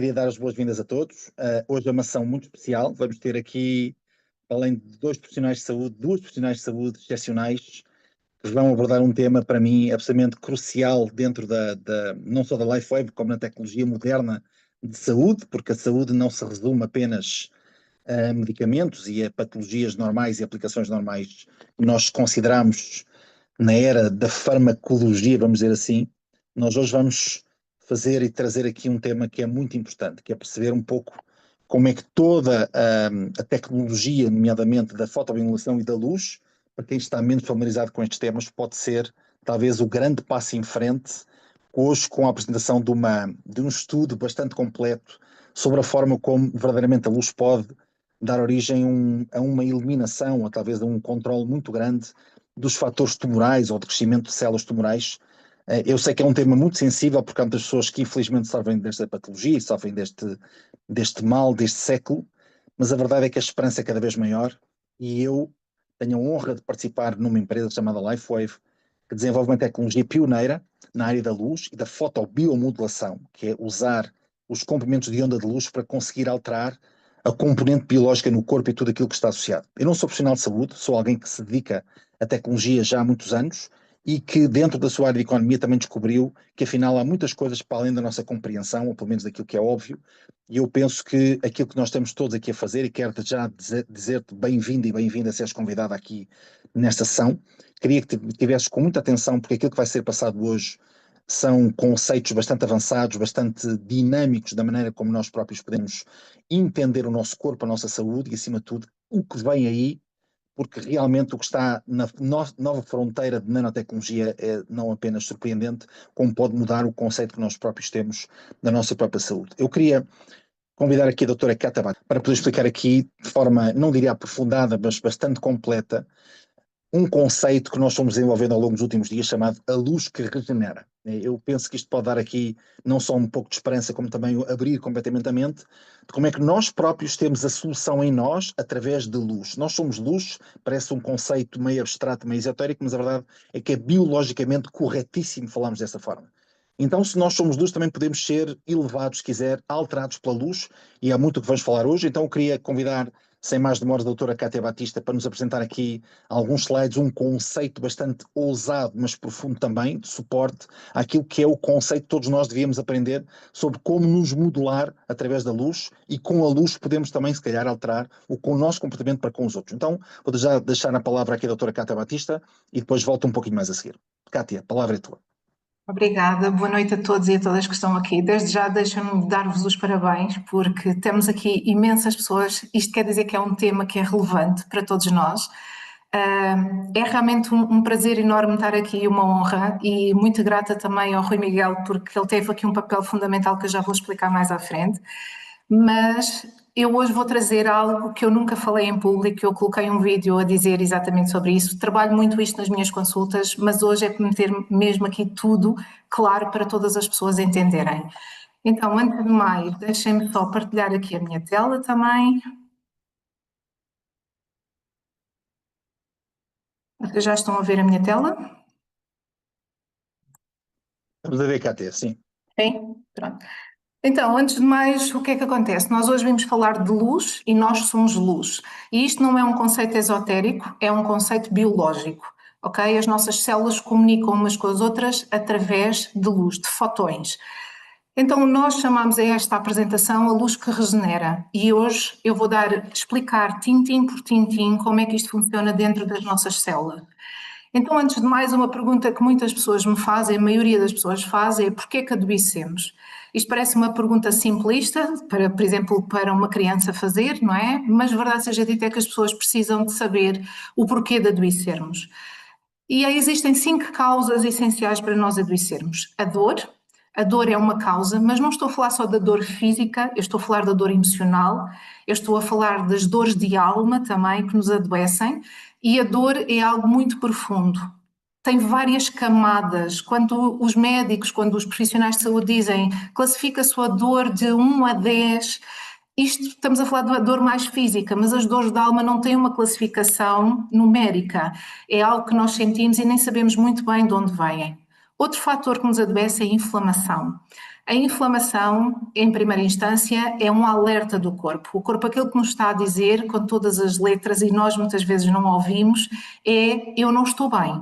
queria dar as boas-vindas a todos. Hoje é uma sessão muito especial. Vamos ter aqui, além de duas profissionais de saúde excepcionais, que vão abordar um tema, para mim, absolutamente crucial dentro não só da LifeWave, como na tecnologia moderna de saúde, porque a saúde não se resume apenas a medicamentos e a patologias normais e aplicações normais que nós consideramos na era da farmacologia, vamos dizer assim. Nós hoje vamos fazer e trazer aqui um tema que é muito importante, que é perceber um pouco como é que toda a tecnologia, nomeadamente da fotobiomodulação e da luz, para quem está menos familiarizado com estes temas, pode ser talvez o grande passo em frente, hoje com a apresentação de um estudo bastante completo sobre a forma como verdadeiramente a luz pode dar origem a uma eliminação, ou talvez a um controle muito grande dos fatores tumorais ou de crescimento de células tumorais. Eu sei que é um tema muito sensível, porque há muitas pessoas que infelizmente sofrem desta patologia e sofrem deste mal, deste século, mas a verdade é que a esperança é cada vez maior e eu tenho a honra de participar numa empresa chamada LifeWave, que desenvolve uma tecnologia pioneira na área da luz e da fotobiomodulação, que é usar os comprimentos de onda de luz para conseguir alterar a componente biológica no corpo e tudo aquilo que está associado. Eu não sou profissional de saúde, sou alguém que se dedica à tecnologia já há muitos anos e que dentro da sua área de economia também descobriu que afinal há muitas coisas para além da nossa compreensão, ou pelo menos daquilo que é óbvio, e eu penso que aquilo que nós estamos todos aqui a fazer, e quero já dizer-te bem-vindo e bem-vinda a seres convidada aqui nesta sessão, queria que tivesses com muita atenção, porque aquilo que vai ser passado hoje são conceitos bastante avançados, bastante dinâmicos da maneira como nós próprios podemos entender o nosso corpo, a nossa saúde e, acima de tudo, o que vem aí, porque realmente o que está na nova fronteira de nanotecnologia é não apenas surpreendente, como pode mudar o conceito que nós próprios temos da nossa própria saúde. Eu queria convidar aqui a doutora Cátia para poder explicar aqui de forma, não diria aprofundada, mas bastante completa, um conceito que nós fomos desenvolvendo ao longo dos últimos dias chamado a luz que regenera. Eu penso que isto pode dar aqui não só um pouco de esperança, como também abrir completamente a mente de como é que nós próprios temos a solução em nós através de luz. Nós somos luz, parece um conceito meio abstrato, meio esotérico, mas a verdade é que é biologicamente corretíssimo falarmos dessa forma. Então, se nós somos luz, também podemos ser elevados, se quiser, alterados pela luz, e há muito o que vamos falar hoje. Então eu queria convidar, sem mais demoras, a doutora Cátia Batista para nos apresentar aqui alguns slides, um conceito bastante ousado, mas profundo também, de suporte àquilo que é o conceito que todos nós devíamos aprender sobre como nos modular através da luz, e com a luz podemos também, se calhar, alterar o nosso comportamento para com os outros. Então, vou já deixar a palavra aqui à doutora Cátia Batista e depois volto um pouquinho mais a seguir. Cátia, a palavra é tua. Obrigada, boa noite a todos e a todas que estão aqui. Desde já deixem-me dar-vos os parabéns, porque temos aqui imensas pessoas. Isto quer dizer que é um tema que é relevante para todos nós. É realmente um prazer enorme estar aqui, uma honra, e muito grata também ao Rui Miguel, porque ele teve aqui um papel fundamental que eu já vou explicar mais à frente. Mas eu hoje vou trazer algo que eu nunca falei em público. Eu coloquei um vídeo a dizer exatamente sobre isso. Trabalho muito isto nas minhas consultas, mas hoje é para meter mesmo aqui tudo claro para todas as pessoas entenderem. Então, antes de mais, deixem-me só partilhar aqui a minha tela também. Vocês já estão a ver a minha tela? Estamos a ver, Cátia, sim. Sim? Pronto. Então, antes de mais, o que é que acontece? Nós hoje vimos falar de luz e nós somos luz. E isto não é um conceito esotérico, é um conceito biológico, ok? As nossas células comunicam umas com as outras através de luz, de fotões. Então, nós chamamos a esta apresentação a luz que regenera. E hoje eu vou explicar tintim por tintim como é que isto funciona dentro das nossas células. Então, antes de mais, uma pergunta que muitas pessoas me fazem, a maioria das pessoas fazem, é porquê que adoecemos? Isto parece uma pergunta simplista, por exemplo, para uma criança fazer, não é? Mas verdade seja dita é que as pessoas precisam de saber o porquê de adoecermos. E aí existem 5 causas essenciais para nós adoecermos. A dor é uma causa, mas não estou a falar só da dor física, eu estou a falar da dor emocional, eu estou a falar das dores de alma também que nos adoecem, e a dor é algo muito profundo. Tem várias camadas. Quando os médicos, quando os profissionais de saúde dizem classifica a sua dor de 1 a 10, isto estamos a falar da dor mais física, mas as dores da alma não têm uma classificação numérica. É algo que nós sentimos e nem sabemos muito bem de onde vêm. Outro fator que nos adoece é a inflamação. A inflamação, em primeira instância, é um alerta do corpo. O corpo, aquilo que nos está a dizer, com todas as letras, e nós muitas vezes não ouvimos, é: eu não estou bem.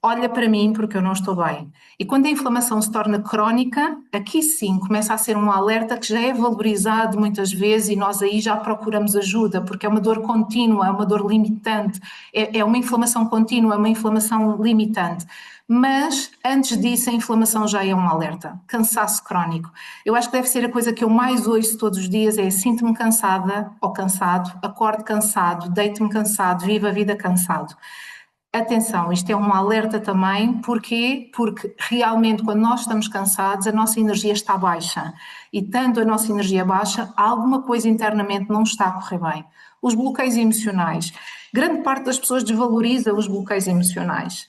Olha para mim porque eu não estou bem. E quando a inflamação se torna crónica, aqui sim começa a ser um alerta que já é valorizado muitas vezes e nós aí já procuramos ajuda, porque é uma dor contínua, é uma dor limitante, é uma inflamação contínua, é uma inflamação limitante. Mas antes disso a inflamação já é um alerta, cansaço crónico. Eu acho que deve ser a coisa que eu mais ouço todos os dias é: sinto-me cansada ou cansado, acordo cansado, deito-me cansado, vivo a vida cansado. Atenção, isto é um alerta também, porquê? Porque realmente quando nós estamos cansados a nossa energia está baixa e tanto a nossa energia baixa, alguma coisa internamente não está a correr bem. Os bloqueios emocionais. Grande parte das pessoas desvaloriza os bloqueios emocionais.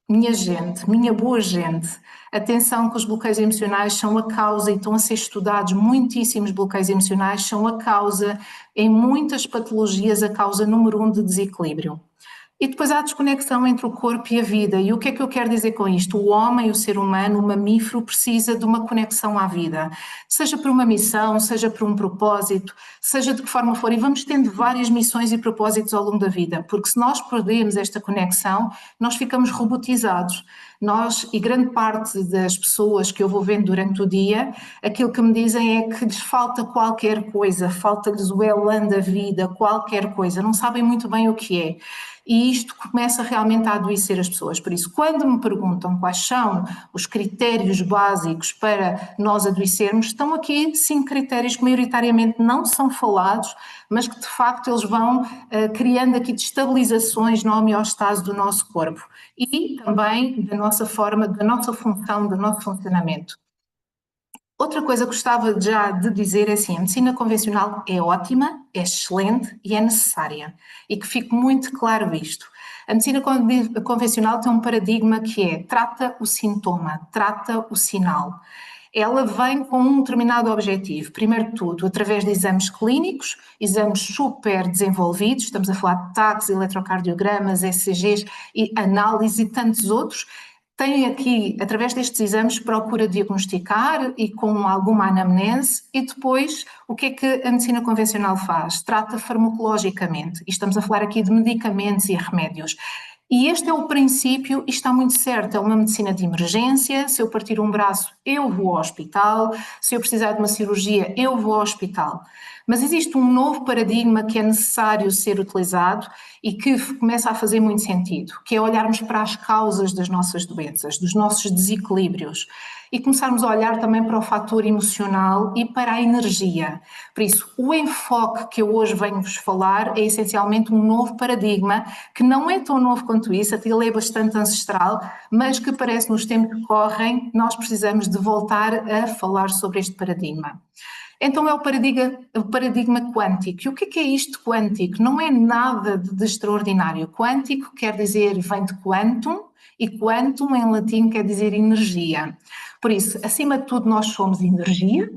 Minha gente, minha boa gente, atenção que os bloqueios emocionais são a causa, e estão a ser estudados muitíssimos bloqueios emocionais, são a causa, em muitas patologias, a causa número 1 de desequilíbrio. E depois há a desconexão entre o corpo e a vida. E o que é que eu quero dizer com isto? O homem, o ser humano, o mamífero, precisa de uma conexão à vida. Seja por uma missão, seja por um propósito, seja de que forma for. E vamos tendo várias missões e propósitos ao longo da vida, porque se nós perdemos esta conexão, nós ficamos robotizados. Nós, e grande parte das pessoas que eu vou vendo durante o dia, aquilo que me dizem é que lhes falta qualquer coisa, falta-lhes o elan da vida, qualquer coisa, não sabem muito bem o que é. E isto começa realmente a adoecer as pessoas. Por isso, quando me perguntam quais são os critérios básicos para nós adoecermos, estão aqui 5 critérios que maioritariamente não são falados, mas que de facto eles vão criando aqui destabilizações na homeostase do nosso corpo e também da nossa forma, da nossa função, do nosso funcionamento. Outra coisa que gostava já de dizer é assim: a medicina convencional é ótima, é excelente e é necessária. E que fique muito claro isto. A medicina convencional tem um paradigma que é: trata o sintoma, trata o sinal. Ela vem com um determinado objetivo. Primeiro de tudo, através de exames clínicos, exames super desenvolvidos, estamos a falar de TACs, eletrocardiogramas, ECGs e análise e tantos outros. Tem aqui, através destes exames, procura diagnosticar e com alguma anamnese, e depois o que é que a medicina convencional faz? Trata farmacologicamente, e estamos a falar aqui de medicamentos e remédios. E este é o princípio e está muito certo, é uma medicina de emergência. Se eu partir um braço, eu vou ao hospital, se eu precisar de uma cirurgia, eu vou ao hospital. Mas existe um novo paradigma que é necessário ser utilizado e que começa a fazer muito sentido, que é olharmos para as causas das nossas doenças, dos nossos desequilíbrios, e começarmos a olhar também para o fator emocional e para a energia. Por isso, o enfoque que eu hoje venho-vos falar é essencialmente um novo paradigma, que não é tão novo quanto isso, até ele é bastante ancestral, mas que parece nos tempos que correm, nós precisamos de voltar a falar sobre este paradigma. Então é o paradigma quântico. E o que é isto quântico? Não é nada de extraordinário. Quântico quer dizer, vem de quantum, e quantum em latim quer dizer energia. Por isso, acima de tudo, nós somos energia.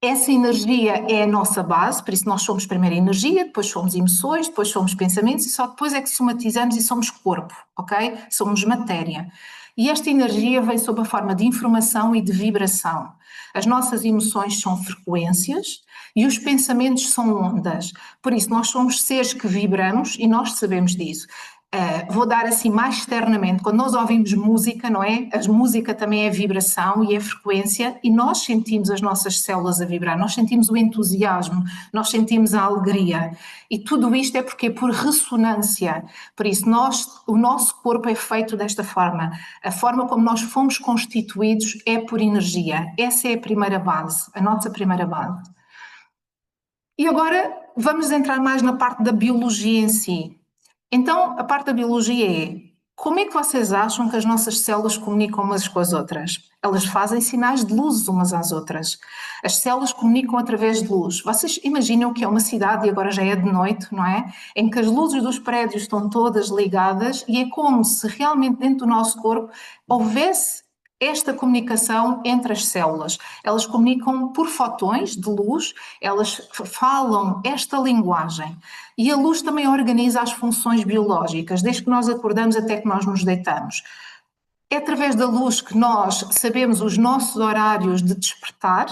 Essa energia é a nossa base, por isso nós somos primeiro energia, depois somos emoções, depois somos pensamentos e só depois é que somatizamos e somos corpo, ok? Somos matéria. E esta energia vem sob a forma de informação e de vibração. As nossas emoções são frequências e os pensamentos são ondas. Por isso, nós somos seres que vibramos e nós sabemos disso. Vou dar assim mais externamente, quando nós ouvimos música, não é? A música também é vibração e é frequência e nós sentimos as nossas células a vibrar, nós sentimos o entusiasmo, nós sentimos a alegria e tudo isto é porque é por ressonância. Por isso o nosso corpo é feito desta forma, a forma como nós fomos constituídos é por energia. Essa é a primeira base, a nossa primeira base. E agora vamos entrar mais na parte da biologia em si. Então, a parte da biologia é: como é que vocês acham que as nossas células comunicam umas com as outras? Elas fazem sinais de luz umas às outras. As células comunicam através de luz. Vocês imaginam que é uma cidade, e agora já é de noite, não é? Em que as luzes dos prédios estão todas ligadas e é como se realmente dentro do nosso corpo houvesse esta comunicação entre as células. Elas comunicam por fotões de luz, elas falam esta linguagem. E a luz também organiza as funções biológicas, desde que nós acordamos até que nós nos deitamos. É através da luz que nós sabemos os nossos horários de despertar.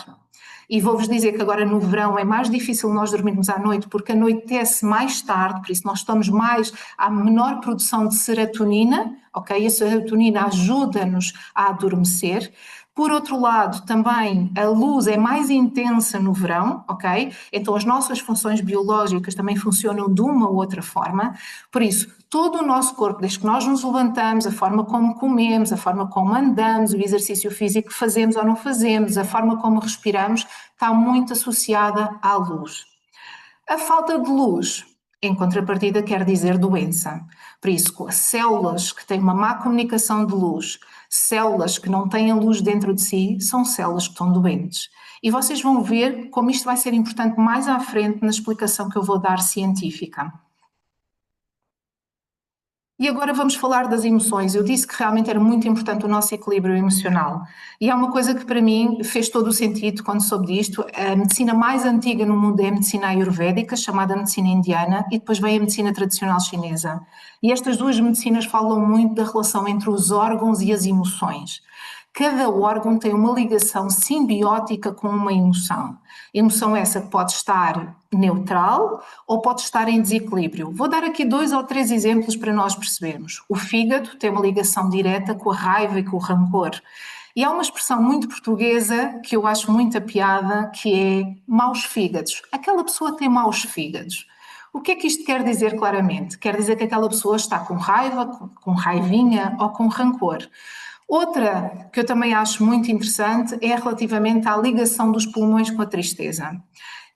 E vou-vos dizer que agora no verão é mais difícil nós dormirmos à noite porque anoitece mais tarde, por isso nós estamos mais à menor produção de serotonina, ok? A serotonina ajuda-nos a adormecer. Por outro lado, também a luz é mais intensa no verão, ok? Então as nossas funções biológicas também funcionam de uma ou outra forma. Por isso, todo o nosso corpo, desde que nós nos levantamos, a forma como comemos, a forma como andamos, o exercício físico que fazemos ou não fazemos, a forma como respiramos, está muito associada à luz. A falta de luz, em contrapartida, quer dizer doença. Por isso, células que têm uma má comunicação de luz, células que não têm a luz dentro de si, são células que estão doentes. E vocês vão ver como isto vai ser importante mais à frente na explicação que eu vou dar científica. E agora vamos falar das emoções. Eu disse que realmente era muito importante o nosso equilíbrio emocional. E há uma coisa que para mim fez todo o sentido quando soube disto. A medicina mais antiga no mundo é a medicina ayurvédica, chamada medicina indiana, e depois vem a medicina tradicional chinesa. E estas duas medicinas falam muito da relação entre os órgãos e as emoções. Cada órgão tem uma ligação simbiótica com uma emoção. Emoção essa que pode estar neutral ou pode estar em desequilíbrio. Vou dar aqui 2 ou 3 exemplos para nós percebermos. O fígado tem uma ligação direta com a raiva e com o rancor. E há uma expressão muito portuguesa que eu acho muita piada, que é maus fígados. Aquela pessoa tem maus fígados. O que é que isto quer dizer claramente? Quer dizer que aquela pessoa está com raiva, com raivinha ou com rancor. Outra que eu também acho muito interessante é relativamente à ligação dos pulmões com a tristeza.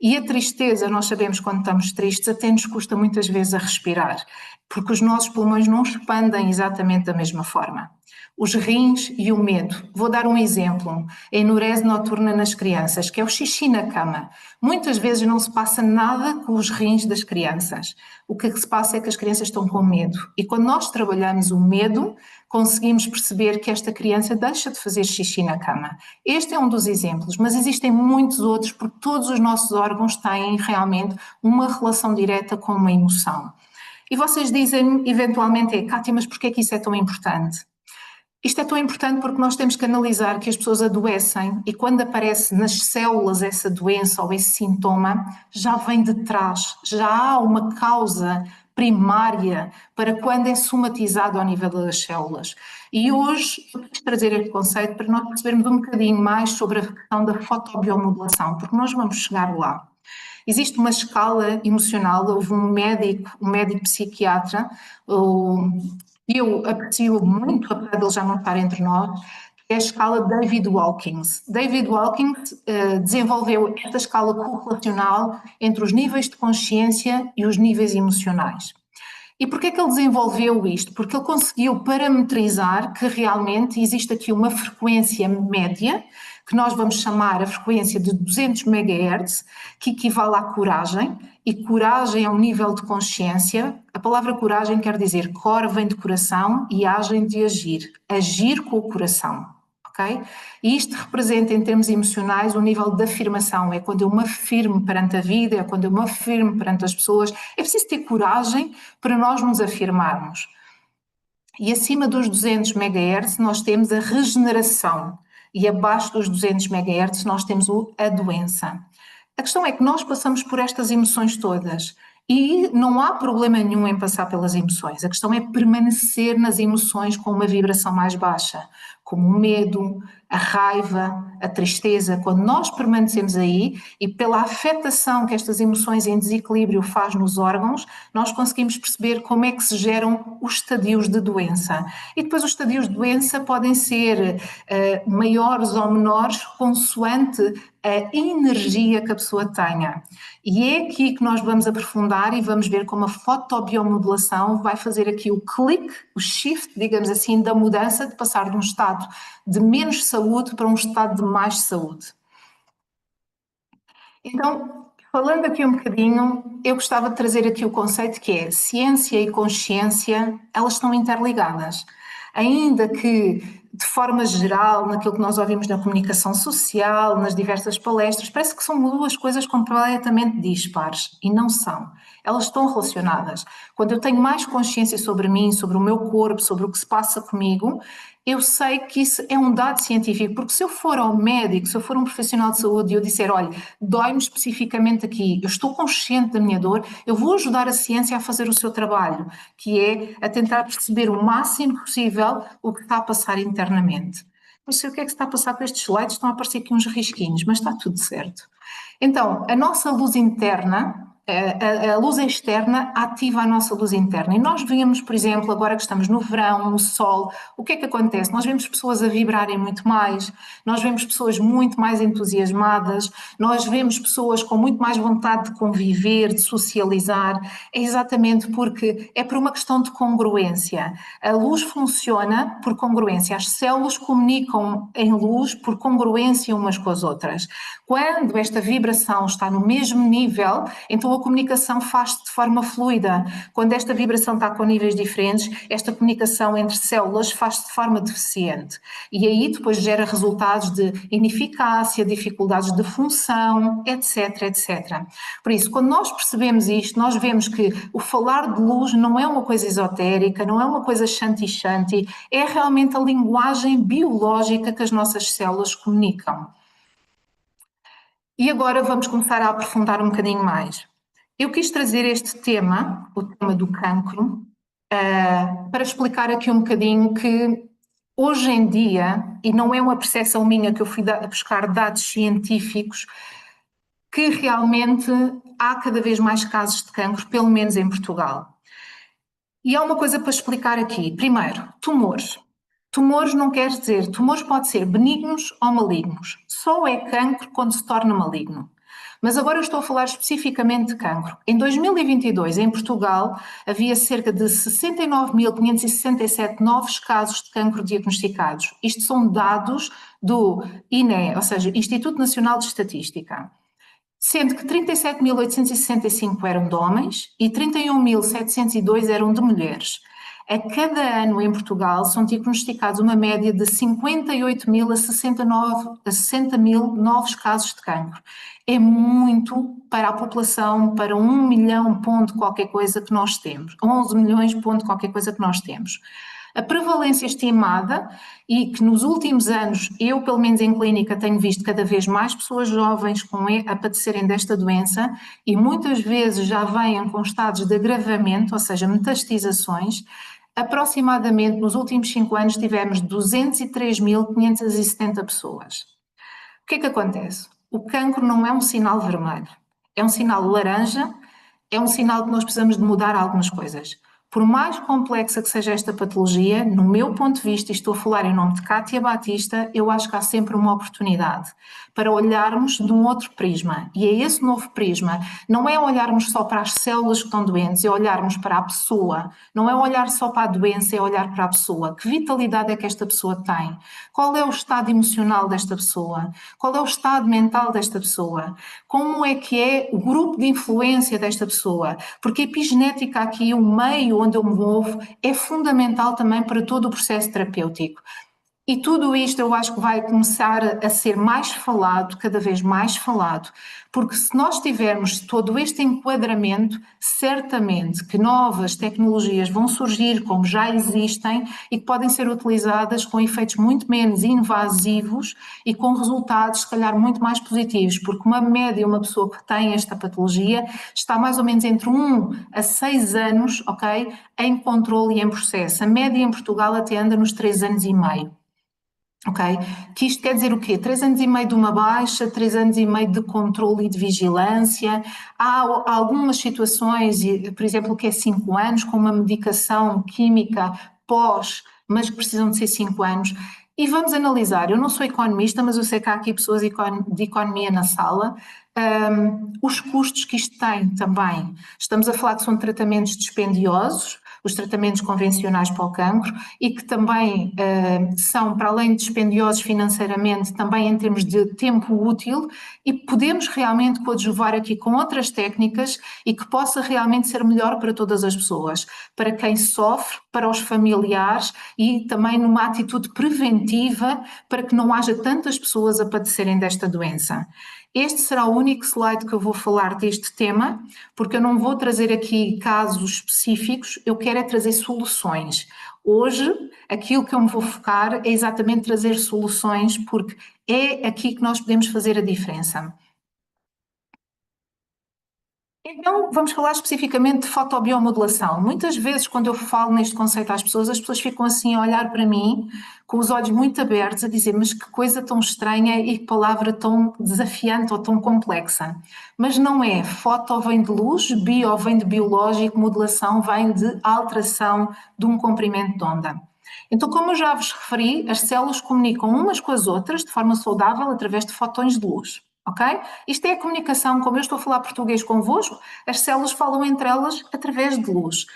E a tristeza, nós sabemos quando estamos tristes, até nos custa muitas vezes a respirar, porque os nossos pulmões não expandem exatamente da mesma forma. Os rins e o medo. Vou dar um exemplo. A enurese noturna nas crianças, que é o xixi na cama. Muitas vezes não se passa nada com os rins das crianças. O que se passa é que as crianças estão com medo. E quando nós trabalhamos o medo, conseguimos perceber que esta criança deixa de fazer xixi na cama. Este é um dos exemplos, mas existem muitos outros, porque todos os nossos órgãos têm realmente uma relação direta com uma emoção. E vocês dizem eventualmente, Cátia, mas porquê é que isso é tão importante? Isto é tão importante porque nós temos que analisar que as pessoas adoecem e quando aparece nas células essa doença ou esse sintoma, já vem de trás, já há uma causa primária para quando é somatizado ao nível das células. E hoje eu quero trazer este conceito para nós percebermos um bocadinho mais sobre a questão da fotobiomodulação, porque nós vamos chegar lá. Existe uma escala emocional, houve um médico psiquiatra, eu aprecio muito, apesar de ele já não estar entre nós, é a escala David Walkins. David Walkins desenvolveu esta escala correlacional entre os níveis de consciência e os níveis emocionais. E porquê é que ele desenvolveu isto? Porque ele conseguiu parametrizar que realmente existe aqui uma frequência média, que nós vamos chamar a frequência de 200 MHz, que equivale à coragem, e coragem é um nível de consciência. A palavra coragem quer dizer cor vem de coração e agem de agir, agir com o coração. Okay? E isto representa, em termos emocionais, um nível de afirmação. É quando eu me afirmo perante a vida, é quando eu me afirmo perante as pessoas. É preciso ter coragem para nós nos afirmarmos. E acima dos 200 MHz nós temos a regeneração. E abaixo dos 200 MHz nós temos a doença. A questão é que nós passamos por estas emoções todas. E não há problema nenhum em passar pelas emoções. A questão é permanecer nas emoções com uma vibração mais baixa, como o medo, a raiva, a tristeza. Quando nós permanecemos aí e pela afetação que estas emoções em desequilíbrio faz nos órgãos, nós conseguimos perceber como é que se geram os estadios de doença. E depois os estadios de doença podem ser maiores ou menores consoante a energia que a pessoa tenha. E é aqui que nós vamos aprofundar e vamos ver como a fotobiomodulação vai fazer aqui o clique, o shift, digamos assim, da mudança de passar de um estado de menos saúde para um estado de mais saúde. Então, falando aqui um bocadinho, eu gostava de trazer aqui o conceito que é ciência e consciência, elas estão interligadas. Ainda que de forma geral, naquilo que nós ouvimos na comunicação social, nas diversas palestras, parece que são duas coisas completamente dispares, e não são. Elas estão relacionadas. Quando eu tenho mais consciência sobre mim, sobre o meu corpo, sobre o que se passa comigo, eu sei que isso é um dado científico, porque se eu for ao médico, se eu for um profissional de saúde e eu disser, olha, dói-me especificamente aqui, eu estou consciente da minha dor, eu vou ajudar a ciência a fazer o seu trabalho, que é a tentar perceber o máximo possível o que está a passar internamente. Não sei o que é que se está a passar com estes slides, estão a aparecer aqui uns risquinhos, mas está tudo certo. Então, a nossa luz interna, a luz externa ativa a nossa luz interna. E nós vemos, por exemplo, agora que estamos no verão, no sol, o que é que acontece? Nós vemos pessoas a vibrarem muito mais, nós vemos pessoas muito mais entusiasmadas, nós vemos pessoas com muito mais vontade de conviver, de socializar. É exatamente porque é por uma questão de congruência. A luz funciona por congruência. As células comunicam em luz por congruência umas com as outras. Quando esta vibração está no mesmo nível, então a comunicação faz-se de forma fluida. Quando esta vibração está com níveis diferentes, esta comunicação entre células faz-se de forma deficiente. E aí depois gera resultados de ineficácia, dificuldades de função, etc, etc. Por isso, quando nós percebemos isto, nós vemos que o falar de luz não é uma coisa esotérica, não é uma coisa shanti-shanti, é realmente a linguagem biológica que as nossas células comunicam. E agora vamos começar a aprofundar um bocadinho mais. Eu quis trazer este tema, o tema do cancro, para explicar aqui um bocadinho que hoje em dia, e não é uma percepção minha que eu fui buscar dados científicos, que realmente há cada vez mais casos de cancro, pelo menos em Portugal. E há uma coisa para explicar aqui. Primeiro, tumores. Tumores não quer dizer, tumores podem ser benignos ou malignos. Só é cancro quando se torna maligno. Mas agora eu estou a falar especificamente de cancro. Em 2022, em Portugal, havia cerca de 69.567 novos casos de cancro diagnosticados. Isto são dados do INE, ou seja, Instituto Nacional de Estatística. Sendo que 37.865 eram de homens e 31.702 eram de mulheres. A cada ano em Portugal são diagnosticados uma média de 58.000 a 60.000 novos casos de cancro. É muito para a população, para 1 milhão ponto qualquer coisa que nós temos, 11 milhões ponto qualquer coisa que nós temos. A prevalência estimada, e que nos últimos anos, eu pelo menos em clínica tenho visto cada vez mais pessoas jovens a padecerem desta doença e muitas vezes já vêm com estados de agravamento, ou seja, metastizações. Aproximadamente nos últimos 5 anos tivemos 203.570 pessoas. O que é que acontece? O cancro não é um sinal vermelho, é um sinal laranja, é um sinal que nós precisamos de mudar algumas coisas. Por mais complexa que seja esta patologia, no meu ponto de vista, e estou a falar em nome de Cátia Batista, eu acho que há sempre uma oportunidade para olharmos de um outro prisma. E é esse novo prisma, não é olharmos só para as células que estão doentes, é olharmos para a pessoa. Não é olhar só para a doença, é olhar para a pessoa. Que vitalidade é que esta pessoa tem? Qual é o estado emocional desta pessoa? Qual é o estado mental desta pessoa? Como é que é o grupo de influência desta pessoa? Porque a epigenética aqui, o meio onde eu me movo, é fundamental também para todo o processo terapêutico. E tudo isto eu acho que vai começar a ser mais falado, cada vez mais falado, porque se nós tivermos todo este enquadramento, certamente que novas tecnologias vão surgir, como já existem, e que podem ser utilizadas com efeitos muito menos invasivos e com resultados, se calhar, muito mais positivos, porque uma média, uma pessoa que tem esta patologia, está mais ou menos entre 1 a 6 anos, ok, em controle e em processo. A média em Portugal até anda nos 3 anos e meio. Ok? Que isto quer dizer o quê? 3 anos e meio de uma baixa, 3 anos e meio de controle e de vigilância. Há algumas situações, por exemplo, que é 5 anos, com uma medicação química pós, mas que precisam de ser 5 anos. E vamos analisar, eu não sou economista, mas eu sei que há aqui pessoas de economia na sala, os custos que isto tem também. Estamos a falar que são tratamentos dispendiosos, os tratamentos convencionais para o cancro e que também são, para além de dispendiosos financeiramente, também em termos de tempo útil, e podemos realmente coadjuvar aqui com outras técnicas e que possa realmente ser melhor para todas as pessoas, para quem sofre, para os familiares e também numa atitude preventiva para que não haja tantas pessoas a padecerem desta doença. Este será o único slide que eu vou falar deste tema, porque eu não vou trazer aqui casos específicos, eu quero é trazer soluções. Hoje, aquilo que eu me vou focar é exatamente trazer soluções, porque é aqui que nós podemos fazer a diferença. Então, vamos falar especificamente de fotobiomodulação. Muitas vezes, quando eu falo neste conceito às pessoas, as pessoas ficam assim a olhar para mim, com os olhos muito abertos, a dizer, mas que coisa tão estranha e que palavra tão desafiante ou tão complexa. Mas não é. Foto vem de luz, bio vem de biológico, modulação vem de alteração de um comprimento de onda. Então, como eu já vos referi, as células comunicam umas com as outras de forma saudável através de fotões de luz. Ok? Isto é a comunicação, como eu estou a falar português convosco, as células falam entre elas através de luz.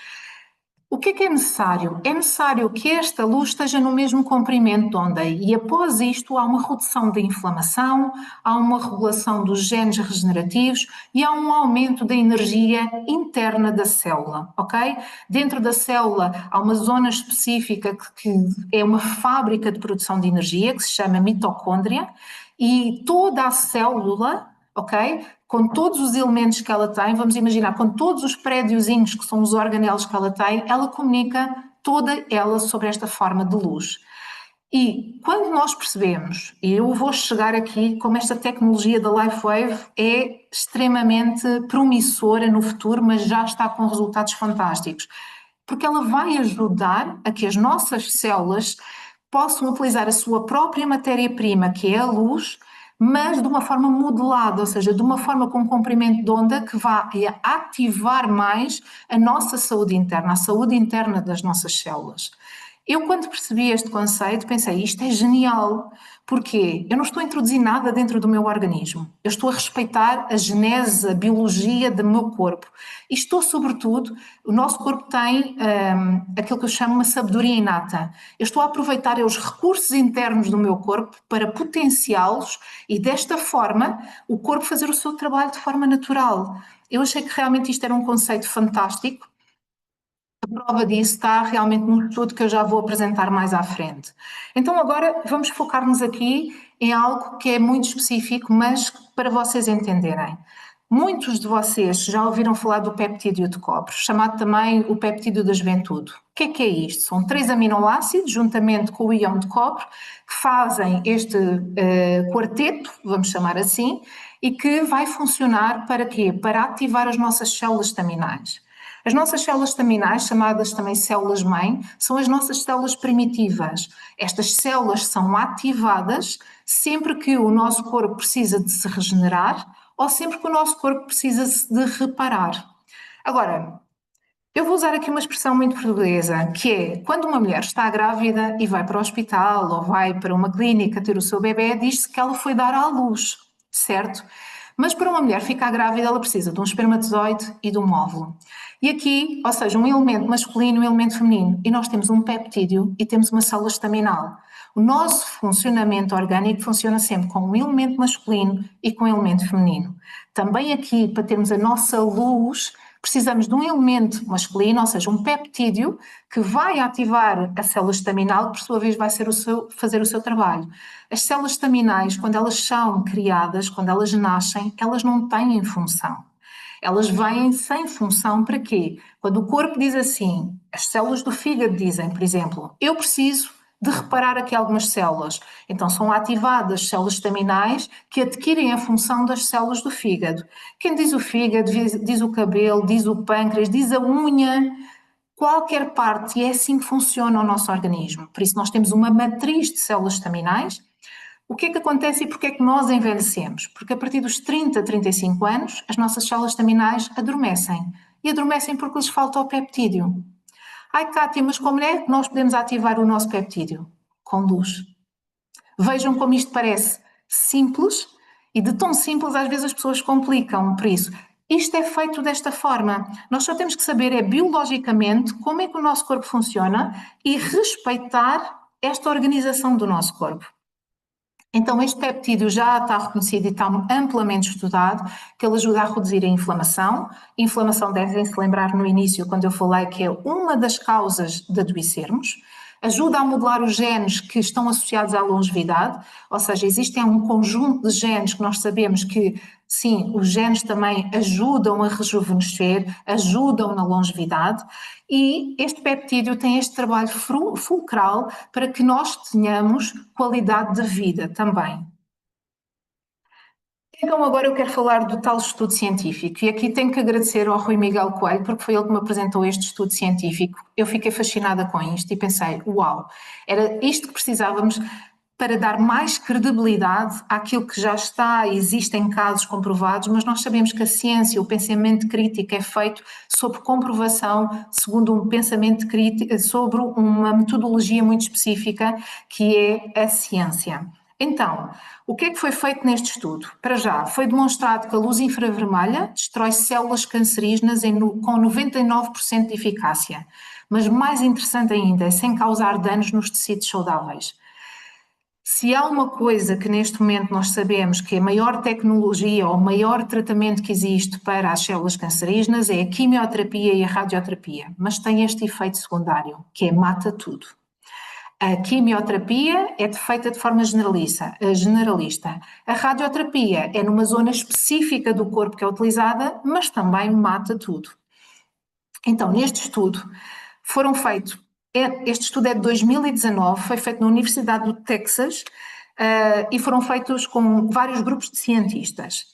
O que é necessário? É necessário que esta luz esteja no mesmo comprimento de onda e após isto há uma redução da inflamação, há uma regulação dos genes regenerativos e há um aumento da energia interna da célula, ok? Dentro da célula há uma zona específica que é uma fábrica de produção de energia que se chama mitocôndria e toda a célula, ok? Com todos os elementos que ela tem, vamos imaginar, com todos os prédiozinhos que são os organelos que ela tem, ela comunica toda ela sobre esta forma de luz. E quando nós percebemos, e eu vou chegar aqui como esta tecnologia da LifeWave é extremamente promissora no futuro, mas já está com resultados fantásticos, porque ela vai ajudar a que as nossas células possam utilizar a sua própria matéria-prima, que é a luz, mas de uma forma modelada, ou seja, de uma forma com um comprimento de onda que vá ativar mais a nossa saúde interna, a saúde interna das nossas células. Eu, quando percebi este conceito, pensei, isto é genial. Porquê? Eu não estou a introduzir nada dentro do meu organismo. Eu estou a respeitar a genese, a biologia do meu corpo. E estou, sobretudo, o nosso corpo tem aquilo que eu chamo uma sabedoria inata. Eu estou a aproveitar os recursos internos do meu corpo para potenciá-los e, desta forma, o corpo fazer o seu trabalho de forma natural. Eu achei que realmente isto era um conceito fantástico. A prova disso está realmente num estudo que eu já vou apresentar mais à frente. Então agora vamos focar-nos aqui em algo que é muito específico, mas para vocês entenderem. Muitos de vocês já ouviram falar do peptídeo de cobre, chamado também o peptídeo da juventude. O que é isto? São 3 aminoácidos, juntamente com o íon de cobre, que fazem este quarteto, vamos chamar assim, e que vai funcionar para quê? Para ativar as nossas células estaminais. As nossas células estaminais, chamadas também células-mãe, são as nossas células primitivas. Estas células são ativadas sempre que o nosso corpo precisa de se regenerar ou sempre que o nosso corpo precisa de reparar. Agora, eu vou usar aqui uma expressão muito portuguesa, que é quando uma mulher está grávida e vai para o hospital ou vai para uma clínica ter o seu bebê, diz-se que ela foi dar à luz, certo? Mas para uma mulher ficar grávida, ela precisa de um espermatozoide e de um óvulo. E aqui, ou seja, um elemento masculino e um elemento feminino. E nós temos um peptídeo e temos uma célula estaminal. O nosso funcionamento orgânico funciona sempre com um elemento masculino e com um elemento feminino. Também aqui, para termos a nossa luz, precisamos de um elemento masculino, ou seja, um peptídeo, que vai ativar a célula estaminal, que por sua vez vai fazer o seu trabalho. As células estaminais, quando elas são criadas, quando elas nascem, elas não têm função. Elas vêm sem função para quê? Quando o corpo diz assim, as células do fígado dizem, por exemplo, eu preciso de reparar aqui algumas células. Então são ativadas células estaminais que adquirem a função das células do fígado. Quem diz o fígado, diz o cabelo, diz o pâncreas, diz a unha, qualquer parte, e é assim que funciona o nosso organismo. Por isso nós temos uma matriz de células estaminais. O que é que acontece e porque é que nós envelhecemos? Porque a partir dos 30, 35 anos, as nossas células estaminais adormecem. E adormecem porque lhes falta o peptídeo. Ai, Cátia, mas como é que nós podemos ativar o nosso peptídeo? Com luz. Vejam como isto parece simples e de tão simples às vezes as pessoas complicam por isso. Isto é feito desta forma. Nós só temos que saber biologicamente como é que o nosso corpo funciona e respeitar esta organização do nosso corpo. Então, este peptídeo já está reconhecido e está amplamente estudado, que ele ajuda a reduzir a inflamação. Inflamação, devem-se lembrar no início, quando eu falei que é uma das causas de adoecermos. Ajuda a modular os genes que estão associados à longevidade, ou seja, existe um conjunto de genes que nós sabemos que, sim, os genes também ajudam a rejuvenescer, ajudam na longevidade, e este peptídeo tem este trabalho fulcral para que nós tenhamos qualidade de vida também. Então agora eu quero falar do tal estudo científico, e aqui tenho que agradecer ao Rui Miguel Coelho, porque foi ele que me apresentou este estudo científico. Eu fiquei fascinada com isto e pensei, uau, era isto que precisávamos para dar mais credibilidade àquilo que já está, existem casos comprovados, mas nós sabemos que a ciência, o pensamento crítico é feito sobre comprovação, segundo um pensamento crítico, sobre uma metodologia muito específica, que é a ciência. Então, o que é que foi feito neste estudo? Para já, foi demonstrado que a luz infravermelha destrói células cancerígenas com 99% de eficácia, mas mais interessante ainda, é sem causar danos nos tecidos saudáveis. Se há uma coisa que neste momento nós sabemos que é a maior tecnologia ou o maior tratamento que existe para as células cancerígenas é a quimioterapia e a radioterapia, mas tem este efeito secundário, que é mata tudo. A quimioterapia é feita de forma generalista. A radioterapia é numa zona específica do corpo que é utilizada, mas também mata tudo. Então, neste estudo, este estudo é de 2019, foi feito na Universidade do Texas e foram feitos com vários grupos de cientistas.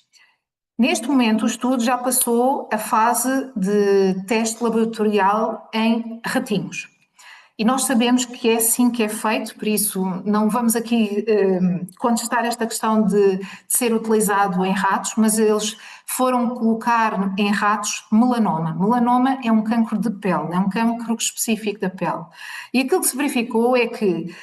Neste momento, o estudo já passou a fase de teste laboratorial em ratinhos. E nós sabemos que é assim que é feito, por isso não vamos aqui contestar esta questão de ser utilizado em ratos, mas eles foram colocar em ratos melanoma. Melanoma é um cancro de pele, é um cancro específico da pele. E aquilo que se verificou é que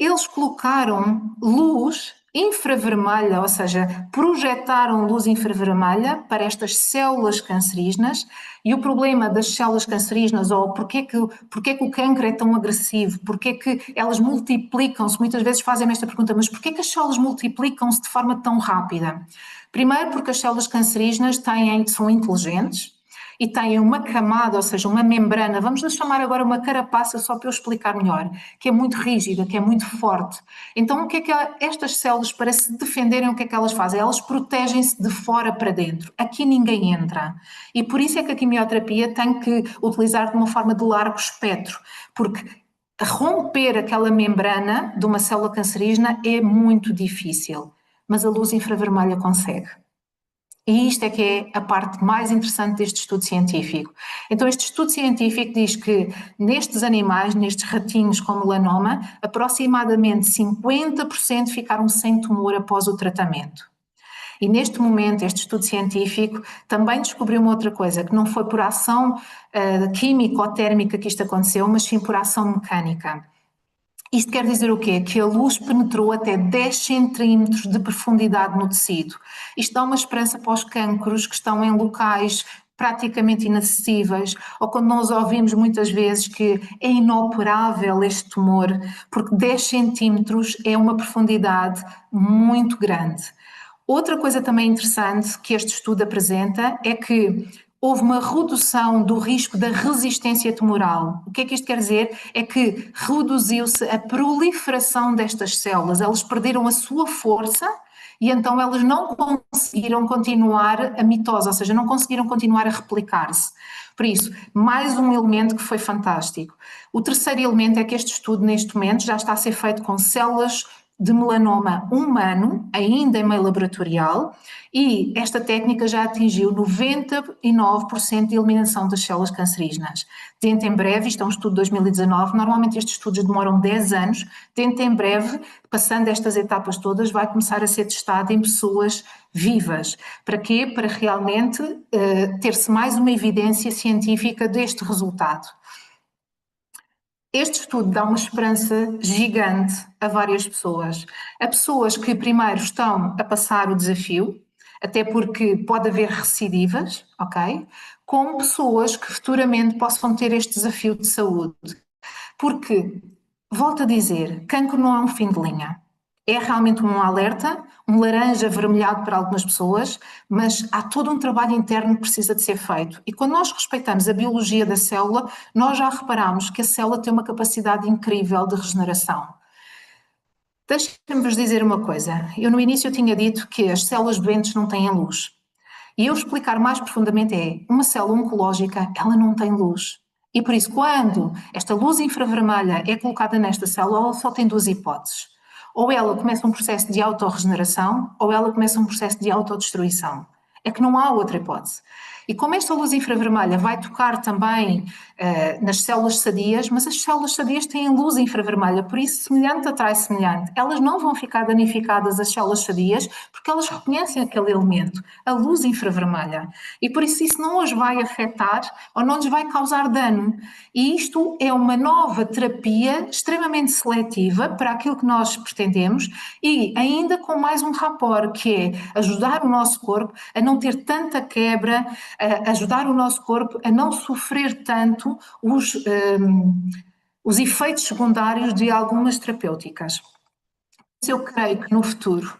eles colocaram luz infravermelha, ou seja, projetaram luz infravermelha para estas células cancerígenas, e o problema das células cancerígenas, ou porque que o cancro é tão agressivo, porque que elas multiplicam-se, muitas vezes fazem esta pergunta, mas porque que as células multiplicam-se de forma tão rápida? Primeiro porque as células cancerígenas são inteligentes, e têm uma camada, ou seja, uma membrana, vamos lhe chamar agora uma carapaça só para eu explicar melhor, que é muito rígida, que é muito forte. Então o que é que estas células, para se defenderem, o que é que elas fazem? Elas protegem-se de fora para dentro, aqui ninguém entra. E por isso é que a quimioterapia tem que utilizar de uma forma de largo espectro, porque romper aquela membrana de uma célula cancerígena é muito difícil, mas a luz infravermelha consegue. E isto é que é a parte mais interessante deste estudo científico. Então, este estudo científico diz que nestes animais, nestes ratinhos com melanoma, aproximadamente 50% ficaram sem tumor após o tratamento. E neste momento, este estudo científico também descobriu uma outra coisa, que não foi por ação química ou térmica que isto aconteceu, mas sim por ação mecânica. Isto quer dizer o quê? Que a luz penetrou até 10 centímetros de profundidade no tecido. Isto dá uma esperança para os cancros que estão em locais praticamente inacessíveis, ou quando nós ouvimos muitas vezes que é inoperável este tumor, porque 10 centímetros é uma profundidade muito grande. Outra coisa também interessante que este estudo apresenta é que houve uma redução do risco da resistência tumoral. O que é que isto quer dizer? É que reduziu-se a proliferação destas células, elas perderam a sua força e então elas não conseguiram continuar a mitose, ou seja, não conseguiram continuar a replicar-se. Por isso, mais um elemento que foi fantástico. O terceiro elemento é que este estudo, neste momento, já está a ser feito com células de melanoma humano, ainda em meio laboratorial, e esta técnica já atingiu 99% de eliminação das células cancerígenas. Dentro em breve, isto é um estudo de 2019, normalmente estes estudos demoram 10 anos, dentro em breve, passando estas etapas todas, vai começar a ser testado em pessoas vivas. Para quê? Para realmente ter-se mais uma evidência científica deste resultado. Este estudo dá uma esperança gigante a várias pessoas. A pessoas que primeiro estão a passar o desafio, até porque pode haver recidivas, ok? Com pessoas que futuramente possam ter este desafio de saúde. Porque, volto a dizer, cancro não é um fim de linha. É realmente um alerta, um laranja avermelhado para algumas pessoas, mas há todo um trabalho interno que precisa de ser feito. E quando nós respeitamos a biologia da célula, nós já reparamos que a célula tem uma capacidade incrível de regeneração. Deixem-me vos dizer uma coisa. Eu no início tinha dito que as células doentes não têm luz. E eu explicar mais profundamente uma célula oncológica, ela não tem luz. E por isso, quando esta luz infravermelha é colocada nesta célula, ela só tem duas hipóteses. Ou ela começa um processo de autorregeneração, ou ela começa um processo de autodestruição. É que não há outra hipótese. E como esta luz infravermelha vai tocar também nas células sadias, mas as células sadias têm luz infravermelha, por isso semelhante atrai semelhante. Elas não vão ficar danificadas, as células sadias, porque elas reconhecem aquele elemento, a luz infravermelha. E por isso não as vai afetar ou não lhes vai causar dano. E isto é uma nova terapia extremamente seletiva para aquilo que nós pretendemos e ainda com mais um rapport, que é ajudar o nosso corpo a não ter tanta quebra, ajudar o nosso corpo a não sofrer tanto os efeitos secundários de algumas terapêuticas. Eu creio que no futuro,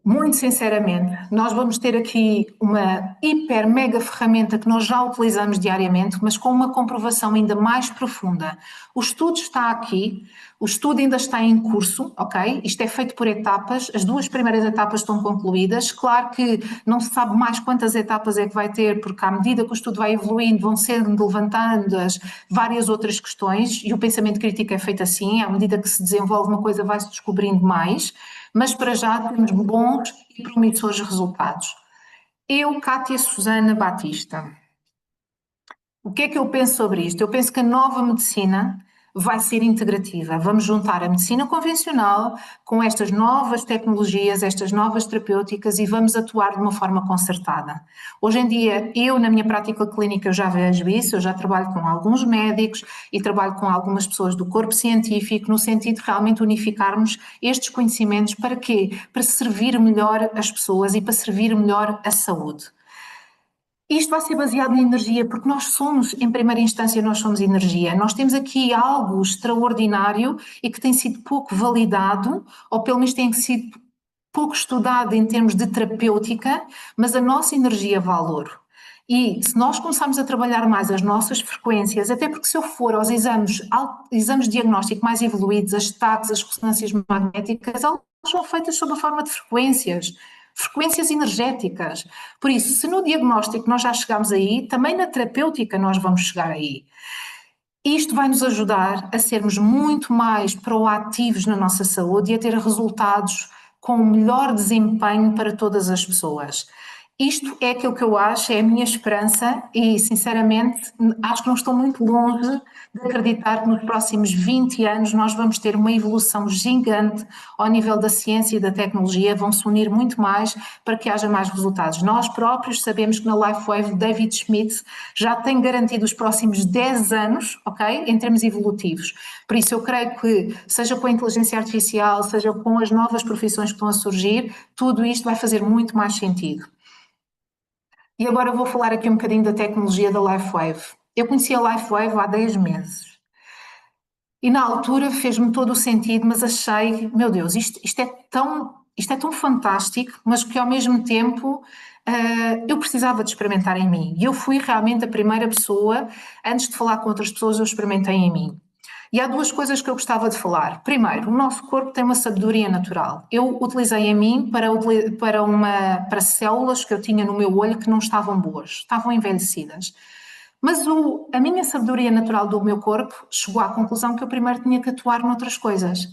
muito sinceramente, nós vamos ter aqui uma hiper mega ferramenta que nós já utilizamos diariamente, mas com uma comprovação ainda mais profunda. O estudo está aqui, o estudo ainda está em curso, ok? Isto é feito por etapas, as duas primeiras etapas estão concluídas. Claro que não se sabe mais quantas etapas é que vai ter, porque à medida que o estudo vai evoluindo, vão sendo levantadas várias outras questões, e o pensamento crítico é feito assim, à medida que se desenvolve uma coisa vai-se descobrindo mais, mas para já temos bons e promissores resultados. Eu, Cátia Susana Batista, o que é que eu penso sobre isto? Eu penso que a nova medicina vai ser integrativa. Vamos juntar a medicina convencional com estas novas tecnologias, estas novas terapêuticas e vamos atuar de uma forma concertada. Hoje em dia, eu na minha prática clínica eu já vejo isso, eu já trabalho com alguns médicos e trabalho com algumas pessoas do corpo científico no sentido de realmente unificarmos estes conhecimentos para quê? Para servir melhor as pessoas e para servir melhor a saúde. Isto vai ser baseado na energia, porque nós somos, em primeira instância, nós somos energia. Nós temos aqui algo extraordinário e que tem sido pouco validado, ou pelo menos tem sido pouco estudado em termos de terapêutica, mas a nossa energia vale ouro. E se nós começarmos a trabalhar mais as nossas frequências, até porque se eu for aos exames de diagnóstico mais evoluídos, as TACs, as ressonâncias magnéticas, elas são feitas sob a forma de frequências energéticas. Por isso, se no diagnóstico nós já chegamos aí, também na terapêutica nós vamos chegar aí. Isto vai nos ajudar a sermos muito mais proativos na nossa saúde e a ter resultados com melhor desempenho para todas as pessoas. Isto é aquilo que eu acho, é a minha esperança e, sinceramente, acho que não estou muito longe de acreditar que nos próximos 20 anos nós vamos ter uma evolução gigante ao nível da ciência e da tecnologia, vão se unir muito mais para que haja mais resultados. Nós próprios sabemos que na LifeWave David Schmidt já tem garantido os próximos 10 anos, ok, em termos evolutivos. Por isso eu creio que, seja com a inteligência artificial, seja com as novas profissões que estão a surgir, tudo isto vai fazer muito mais sentido. E agora vou falar aqui um bocadinho da tecnologia da LifeWave. Eu conheci a LifeWave há 10 meses. E na altura fez-me todo o sentido, mas achei, meu Deus, isto é tão fantástico, mas que ao mesmo tempo eu precisava de experimentar em mim. E eu fui realmente a primeira pessoa, antes de falar com outras pessoas, eu experimentei em mim. E há duas coisas que eu gostava de falar. Primeiro, o nosso corpo tem uma sabedoria natural. Eu utilizei em mim para células que eu tinha no meu olho que não estavam boas, estavam envelhecidas. Mas a minha sabedoria natural do meu corpo chegou à conclusão que eu primeiro tinha que atuar noutras coisas.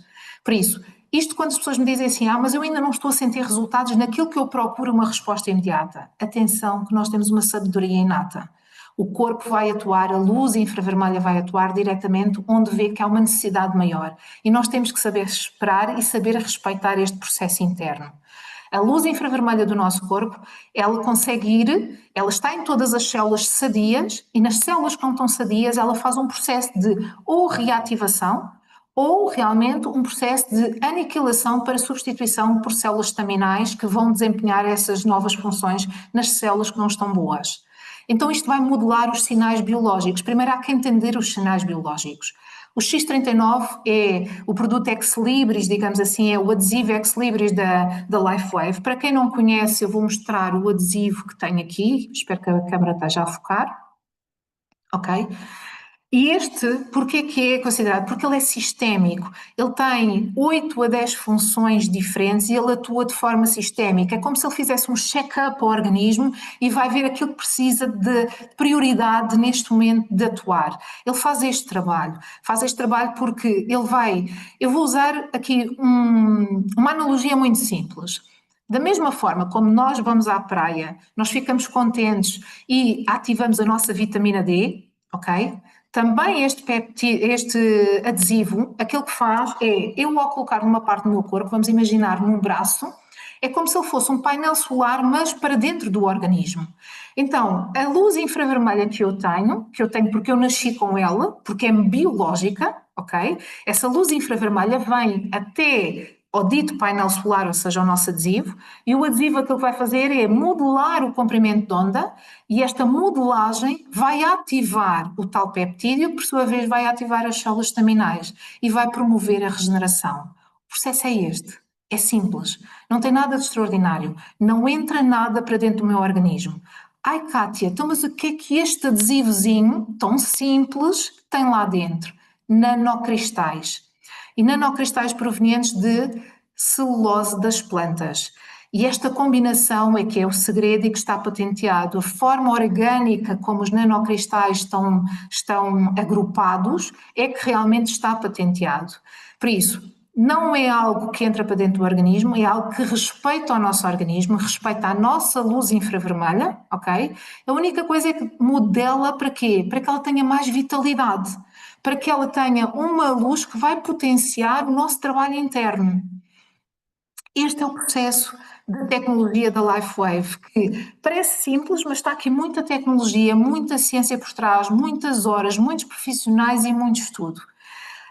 Por isso, isto quando as pessoas me dizem assim, mas eu ainda não estou a sentir resultados naquilo que eu procuro uma resposta imediata. Atenção que nós temos uma sabedoria inata. O corpo vai atuar, a luz infravermelha vai atuar diretamente onde vê que há uma necessidade maior. E nós temos que saber esperar e saber respeitar este processo interno. A luz infravermelha do nosso corpo, ela consegue ela está em todas as células sadias e nas células que não estão sadias ela faz um processo de ou reativação ou realmente um processo de aniquilação para substituição por células estaminais que vão desempenhar essas novas funções nas células que não estão boas. Então isto vai modelar os sinais biológicos. Primeiro há que entender os sinais biológicos. O X39 é o produto ex-libris, digamos assim, é o adesivo ex-libris da LifeWave. Para quem não conhece, eu vou mostrar o adesivo que tenho aqui, espero que a câmera esteja a focar. Ok? E este, porquê que é considerado? Porque ele é sistémico, ele tem 8 a 10 funções diferentes e ele atua de forma sistémica. É como se ele fizesse um check-up ao organismo e vai ver aquilo que precisa de prioridade neste momento de atuar. Ele faz este trabalho porque ele vai. Eu vou usar aqui uma analogia muito simples. Da mesma forma como nós vamos à praia, nós ficamos contentes e ativamos a nossa vitamina D, ok? Também este adesivo, aquilo que faz é, eu ao colocar numa parte do meu corpo, vamos imaginar num braço, é como se ele fosse um painel solar, mas para dentro do organismo. Então, a luz infravermelha que eu tenho porque eu nasci com ela, porque é biológica, ok? Essa luz infravermelha vem até ao dito painel solar, ou seja, ao nosso adesivo, e o adesivo aquilo que vai fazer é modular o comprimento de onda, e esta modelagem vai ativar o tal peptídeo, que por sua vez vai ativar as células estaminais e vai promover a regeneração. O processo é este, é simples, não tem nada de extraordinário, não entra nada para dentro do meu organismo. Ai, Kátia, então mas o que é que este adesivozinho tão simples tem lá dentro? Nanocristais. E nanocristais provenientes de celulose das plantas. E esta combinação é que é o segredo e que está patenteado. A forma orgânica como os nanocristais estão agrupados é que realmente está patenteado. Por isso, não é algo que entra para dentro do organismo, é algo que respeita o nosso organismo, respeita a nossa luz infravermelha, ok? A única coisa é que modela para quê? Para que ela tenha mais vitalidade, para que ela tenha uma luz que vai potenciar o nosso trabalho interno. Este é o processo da tecnologia da LifeWave, que parece simples, mas está aqui muita tecnologia, muita ciência por trás, muitas horas, muitos profissionais e muito estudo.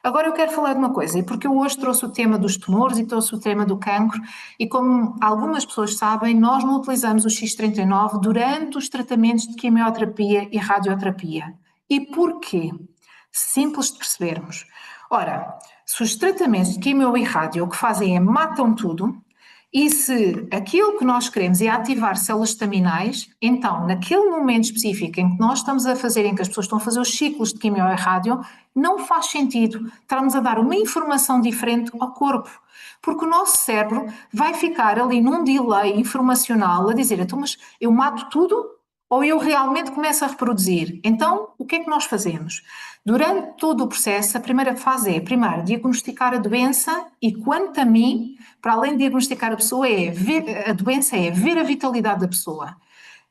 Agora eu quero falar de uma coisa, e porque eu hoje trouxe o tema dos tumores e trouxe o tema do cancro, e como algumas pessoas sabem, nós não utilizamos o X39 durante os tratamentos de quimioterapia e radioterapia. E porquê? Simples de percebermos. Ora, se os tratamentos de quimio e rádio o que fazem é matam tudo, e se aquilo que nós queremos é ativar células estaminais, então, naquele momento específico em que nós estamos a fazer, em que as pessoas estão a fazer os ciclos de quimio e rádio, não faz sentido estarmos a dar uma informação diferente ao corpo, porque o nosso cérebro vai ficar ali num delay informacional a dizer, então, mas eu mato tudo ou eu realmente começo a reproduzir? Então, o que é que nós fazemos? Durante todo o processo, a primeira fase é, primeiro, diagnosticar a doença e, quanto a mim, para além de diagnosticar a pessoa, a doença é ver a vitalidade da pessoa.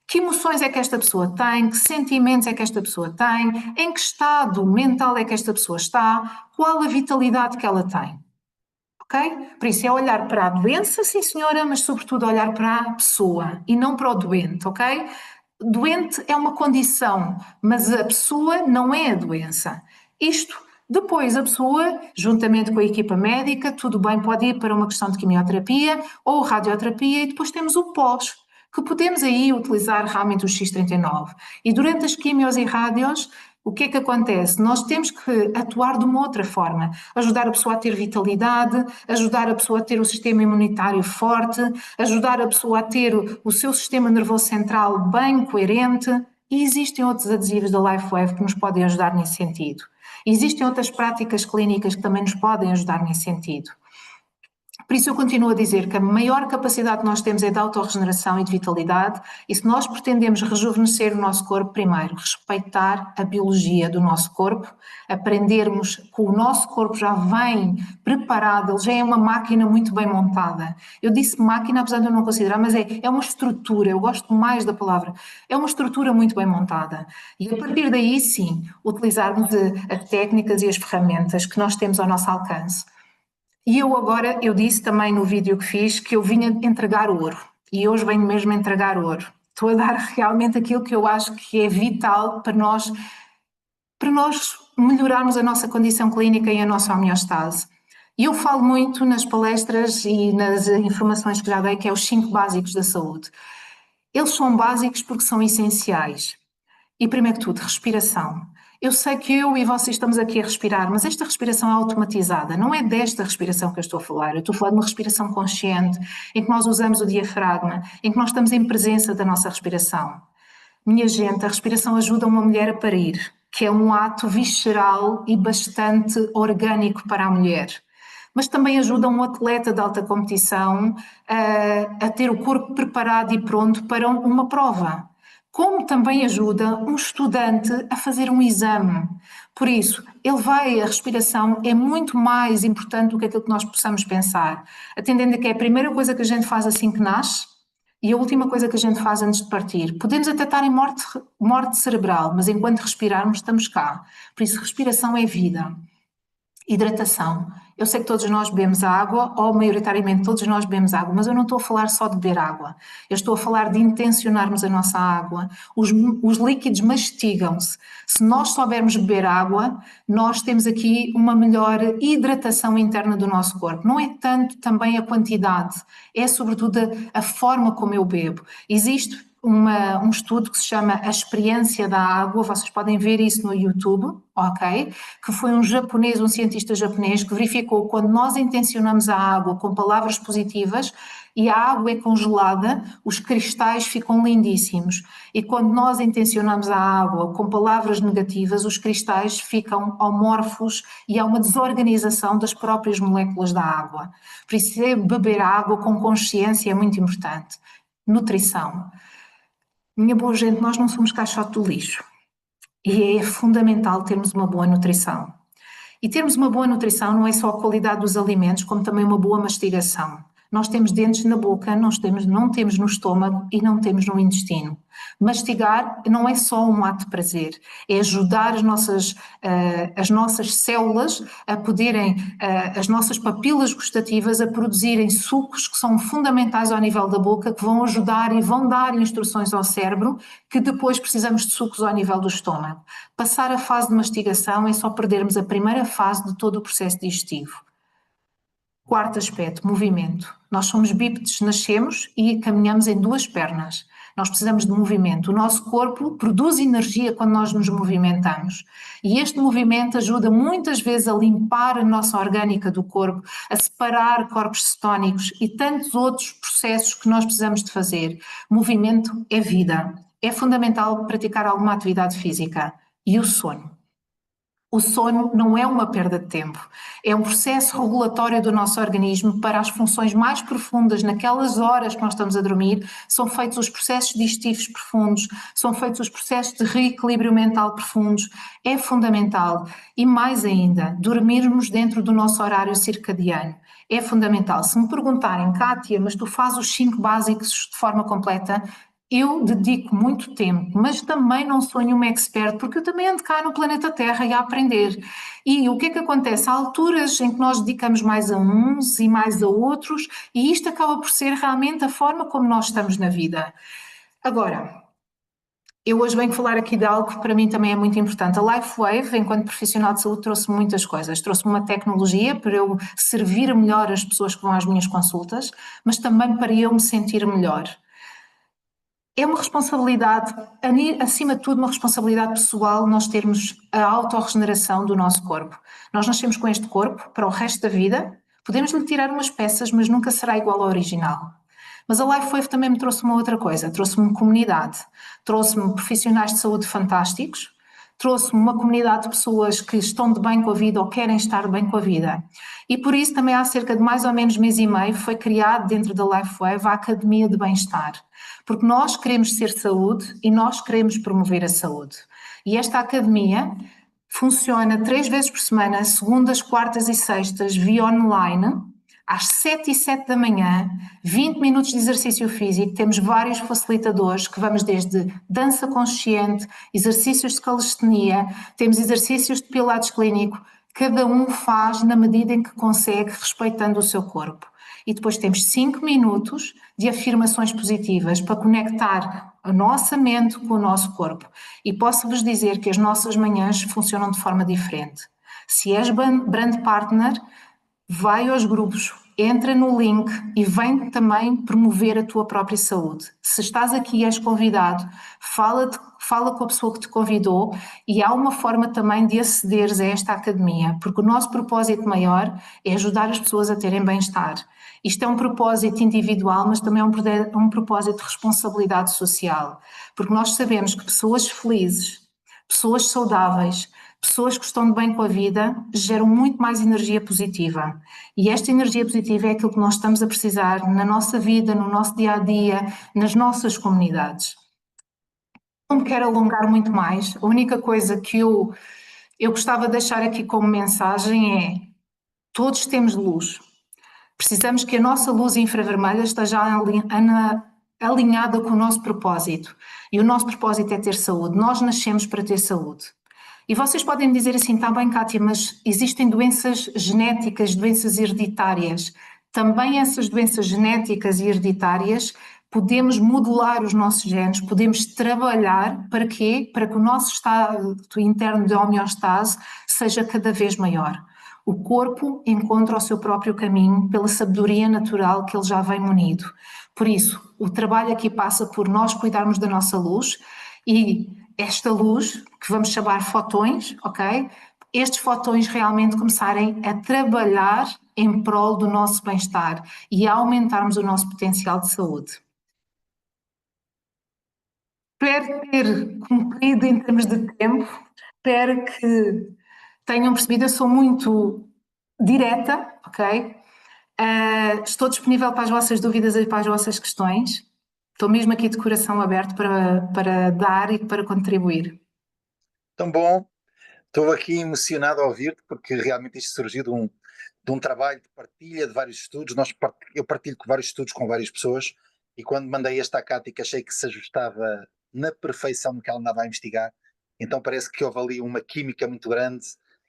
Que emoções é que esta pessoa tem? Que sentimentos é que esta pessoa tem? Em que estado mental é que esta pessoa está? Qual a vitalidade que ela tem? Ok? Por isso é olhar para a doença, sim senhora, mas sobretudo olhar para a pessoa e não para o doente, ok? Doente é uma condição, mas a pessoa não é a doença. Isto, depois a pessoa, juntamente com a equipa médica, tudo bem, pode ir para uma questão de quimioterapia ou radioterapia e depois temos o pós, que podemos aí utilizar realmente o X39. E durante as quimios e rádios, o que é que acontece? Nós temos que atuar de uma outra forma, ajudar a pessoa a ter vitalidade, ajudar a pessoa a ter o sistema imunitário forte, ajudar a pessoa a ter o seu sistema nervoso central bem coerente, e existem outros adesivos da LifeWave que nos podem ajudar nesse sentido. Existem outras práticas clínicas que também nos podem ajudar nesse sentido. Por isso eu continuo a dizer que a maior capacidade que nós temos é de autorregeneração e de vitalidade, e se nós pretendemos rejuvenescer o nosso corpo, primeiro, respeitar a biologia do nosso corpo, aprendermos que o nosso corpo já vem preparado, ele já é uma máquina muito bem montada. Eu disse máquina, apesar de eu não considerar, mas é uma estrutura, eu gosto mais da palavra, é uma estrutura muito bem montada. E a partir daí, sim, utilizarmos as técnicas e as ferramentas que nós temos ao nosso alcance. E eu disse também no vídeo que fiz que eu vinha entregar ouro. E hoje venho mesmo entregar ouro. Estou a dar realmente aquilo que eu acho que é vital para nós melhorarmos a nossa condição clínica e a nossa homeostase. E eu falo muito nas palestras e nas informações que já dei, que é os 5 básicos da saúde. Eles são básicos porque são essenciais. E primeiro que tudo, respiração. Eu sei que eu e vocês estamos aqui a respirar, mas esta respiração é automatizada, não é desta respiração que eu estou a falar. Eu estou a falar de uma respiração consciente, em que nós usamos o diafragma, em que nós estamos em presença da nossa respiração. Minha gente, a respiração ajuda uma mulher a parir, que é um ato visceral e bastante orgânico para a mulher. Mas também ajuda um atleta de alta competição a ter o corpo preparado e pronto para uma prova. Como também ajuda um estudante a fazer um exame. Por isso, a respiração é muito mais importante do que aquilo que nós possamos pensar. Atendendo a que é a primeira coisa que a gente faz assim que nasce e a última coisa que a gente faz antes de partir. Podemos até estar em morte cerebral, mas enquanto respirarmos estamos cá. Por isso, respiração é vida. Hidratação. Eu sei que todos nós bebemos água, ou maioritariamente todos nós bebemos água, mas eu não estou a falar só de beber água. Eu estou a falar de intencionarmos a nossa água. Os líquidos mastigam-se. Se nós soubermos beber água, nós temos aqui uma melhor hidratação interna do nosso corpo. Não é tanto também a quantidade, é sobretudo a forma como eu bebo. Existe um estudo que se chama A Experiência da Água, vocês podem ver isso no YouTube, ok? Que foi um cientista japonês, que verificou quando nós intencionamos a água com palavras positivas e a água é congelada, os cristais ficam lindíssimos. E quando nós intencionamos a água com palavras negativas, os cristais ficam amorfos e há uma desorganização das próprias moléculas da água. Por isso, beber água com consciência é muito importante. Nutrição. Minha boa gente, nós não somos caixote do lixo e é fundamental termos uma boa nutrição. E termos uma boa nutrição não é só a qualidade dos alimentos, como também uma boa mastigação. Nós temos dentes na boca, não temos no estômago e não temos no intestino. Mastigar não é só um ato de prazer, é ajudar as nossas células a poderem, as nossas papilas gustativas a produzirem sucos que são fundamentais ao nível da boca, que vão ajudar e vão dar instruções ao cérebro, que depois precisamos de sucos ao nível do estômago. Passar a fase de mastigação é só perdermos a primeira fase de todo o processo digestivo. Quarto aspecto, movimento. Nós somos bípedes, nascemos e caminhamos em 2 pernas. Nós precisamos de movimento. O nosso corpo produz energia quando nós nos movimentamos. E este movimento ajuda muitas vezes a limpar a nossa orgânica do corpo, a separar corpos cetónicos e tantos outros processos que nós precisamos de fazer. Movimento é vida. É fundamental praticar alguma atividade física. E o sono. O sono não é uma perda de tempo, é um processo regulatório do nosso organismo para as funções mais profundas. Naquelas horas que nós estamos a dormir, são feitos os processos digestivos profundos, são feitos os processos de reequilíbrio mental profundos. É fundamental. E mais ainda, dormirmos dentro do nosso horário circadiano. É fundamental. Se me perguntarem, Kátia, mas tu fazes os 5 básicos de forma completa? Eu dedico muito tempo, mas também não sou nenhuma expert, porque eu também ando cá no planeta Terra e a aprender. E o que é que acontece? Há alturas em que nós dedicamos mais a uns e mais a outros, e isto acaba por ser realmente a forma como nós estamos na vida. Agora, eu hoje venho falar aqui de algo que para mim também é muito importante. A LifeWave, enquanto profissional de saúde, trouxe-me muitas coisas. Trouxe-me uma tecnologia para eu servir melhor as pessoas que vão às minhas consultas, mas também para eu me sentir melhor. É uma responsabilidade, acima de tudo, uma responsabilidade pessoal nós termos a autorregeneração do nosso corpo. Nós nascemos com este corpo para o resto da vida, podemos lhe tirar umas peças, mas nunca será igual ao original. Mas a LifeWave também me trouxe uma outra coisa, trouxe-me comunidade, trouxe-me profissionais de saúde fantásticos, trouxe-me uma comunidade de pessoas que estão de bem com a vida ou querem estar bem com a vida. E por isso também há cerca de mais ou menos mês e meio foi criado dentro da LifeWave a Academia de Bem-Estar, porque nós queremos ser saúde e nós queremos promover a saúde. E esta academia funciona 3 vezes por semana, segundas, quartas e sextas, via online, às 7 e 7 da manhã, 20 minutos de exercício físico. Temos vários facilitadores que vamos desde dança consciente, exercícios de calistenia, temos exercícios de pilates clínico, cada um faz na medida em que consegue, respeitando o seu corpo. e depois temos 5 minutos de afirmações positivas para conectar a nossa mente com o nosso corpo. E posso-vos dizer que as nossas manhãs funcionam de forma diferente. Se és brand partner, vai aos grupos, entra no link e vem também promover a tua própria saúde. Se estás aqui e és convidado, fala com a pessoa que te convidou e há uma forma também de acederes a esta academia, porque o nosso propósito maior é ajudar as pessoas a terem bem-estar. Isto é um propósito individual, mas também é um propósito de responsabilidade social, porque nós sabemos que pessoas felizes, pessoas saudáveis, pessoas que estão de bem com a vida geram muito mais energia positiva. E esta energia positiva é aquilo que nós estamos a precisar na nossa vida, no nosso dia a dia, nas nossas comunidades. Não me quero alongar muito mais. A única coisa que eu gostava de deixar aqui como mensagem é: todos temos luz. Precisamos que a nossa luz infravermelha esteja alinhada com o nosso propósito. E o nosso propósito é ter saúde. Nós nascemos para ter saúde. E vocês podem me dizer assim: está bem, Kátia, mas existem doenças genéticas, doenças hereditárias. Também essas doenças genéticas e hereditárias podemos modular os nossos genes, podemos trabalhar para quê? Para que o nosso estado interno de homeostase seja cada vez maior. O corpo encontra o seu próprio caminho pela sabedoria natural que ele já vem munido. Por isso, o trabalho aqui passa por nós cuidarmos da nossa luz e esta luz, que vamos chamar fotões, ok? Estes fotões realmente começarem a trabalhar em prol do nosso bem-estar e a aumentarmos o nosso potencial de saúde. Espero ter cumprido em termos de tempo, espero que tenham percebido, eu sou muito direta, ok? Estou disponível para as vossas dúvidas e para as vossas questões. Estou mesmo aqui de coração aberto para dar e para contribuir. Tão bom. Estou aqui emocionado a ouvir-te, porque realmente isto surgiu de um trabalho de partilha de vários estudos. Eu partilho com vários estudos com várias pessoas, e quando mandei esta à Cátia, que achei que se ajustava na perfeição no que ela andava a investigar, então parece que houve ali uma química muito grande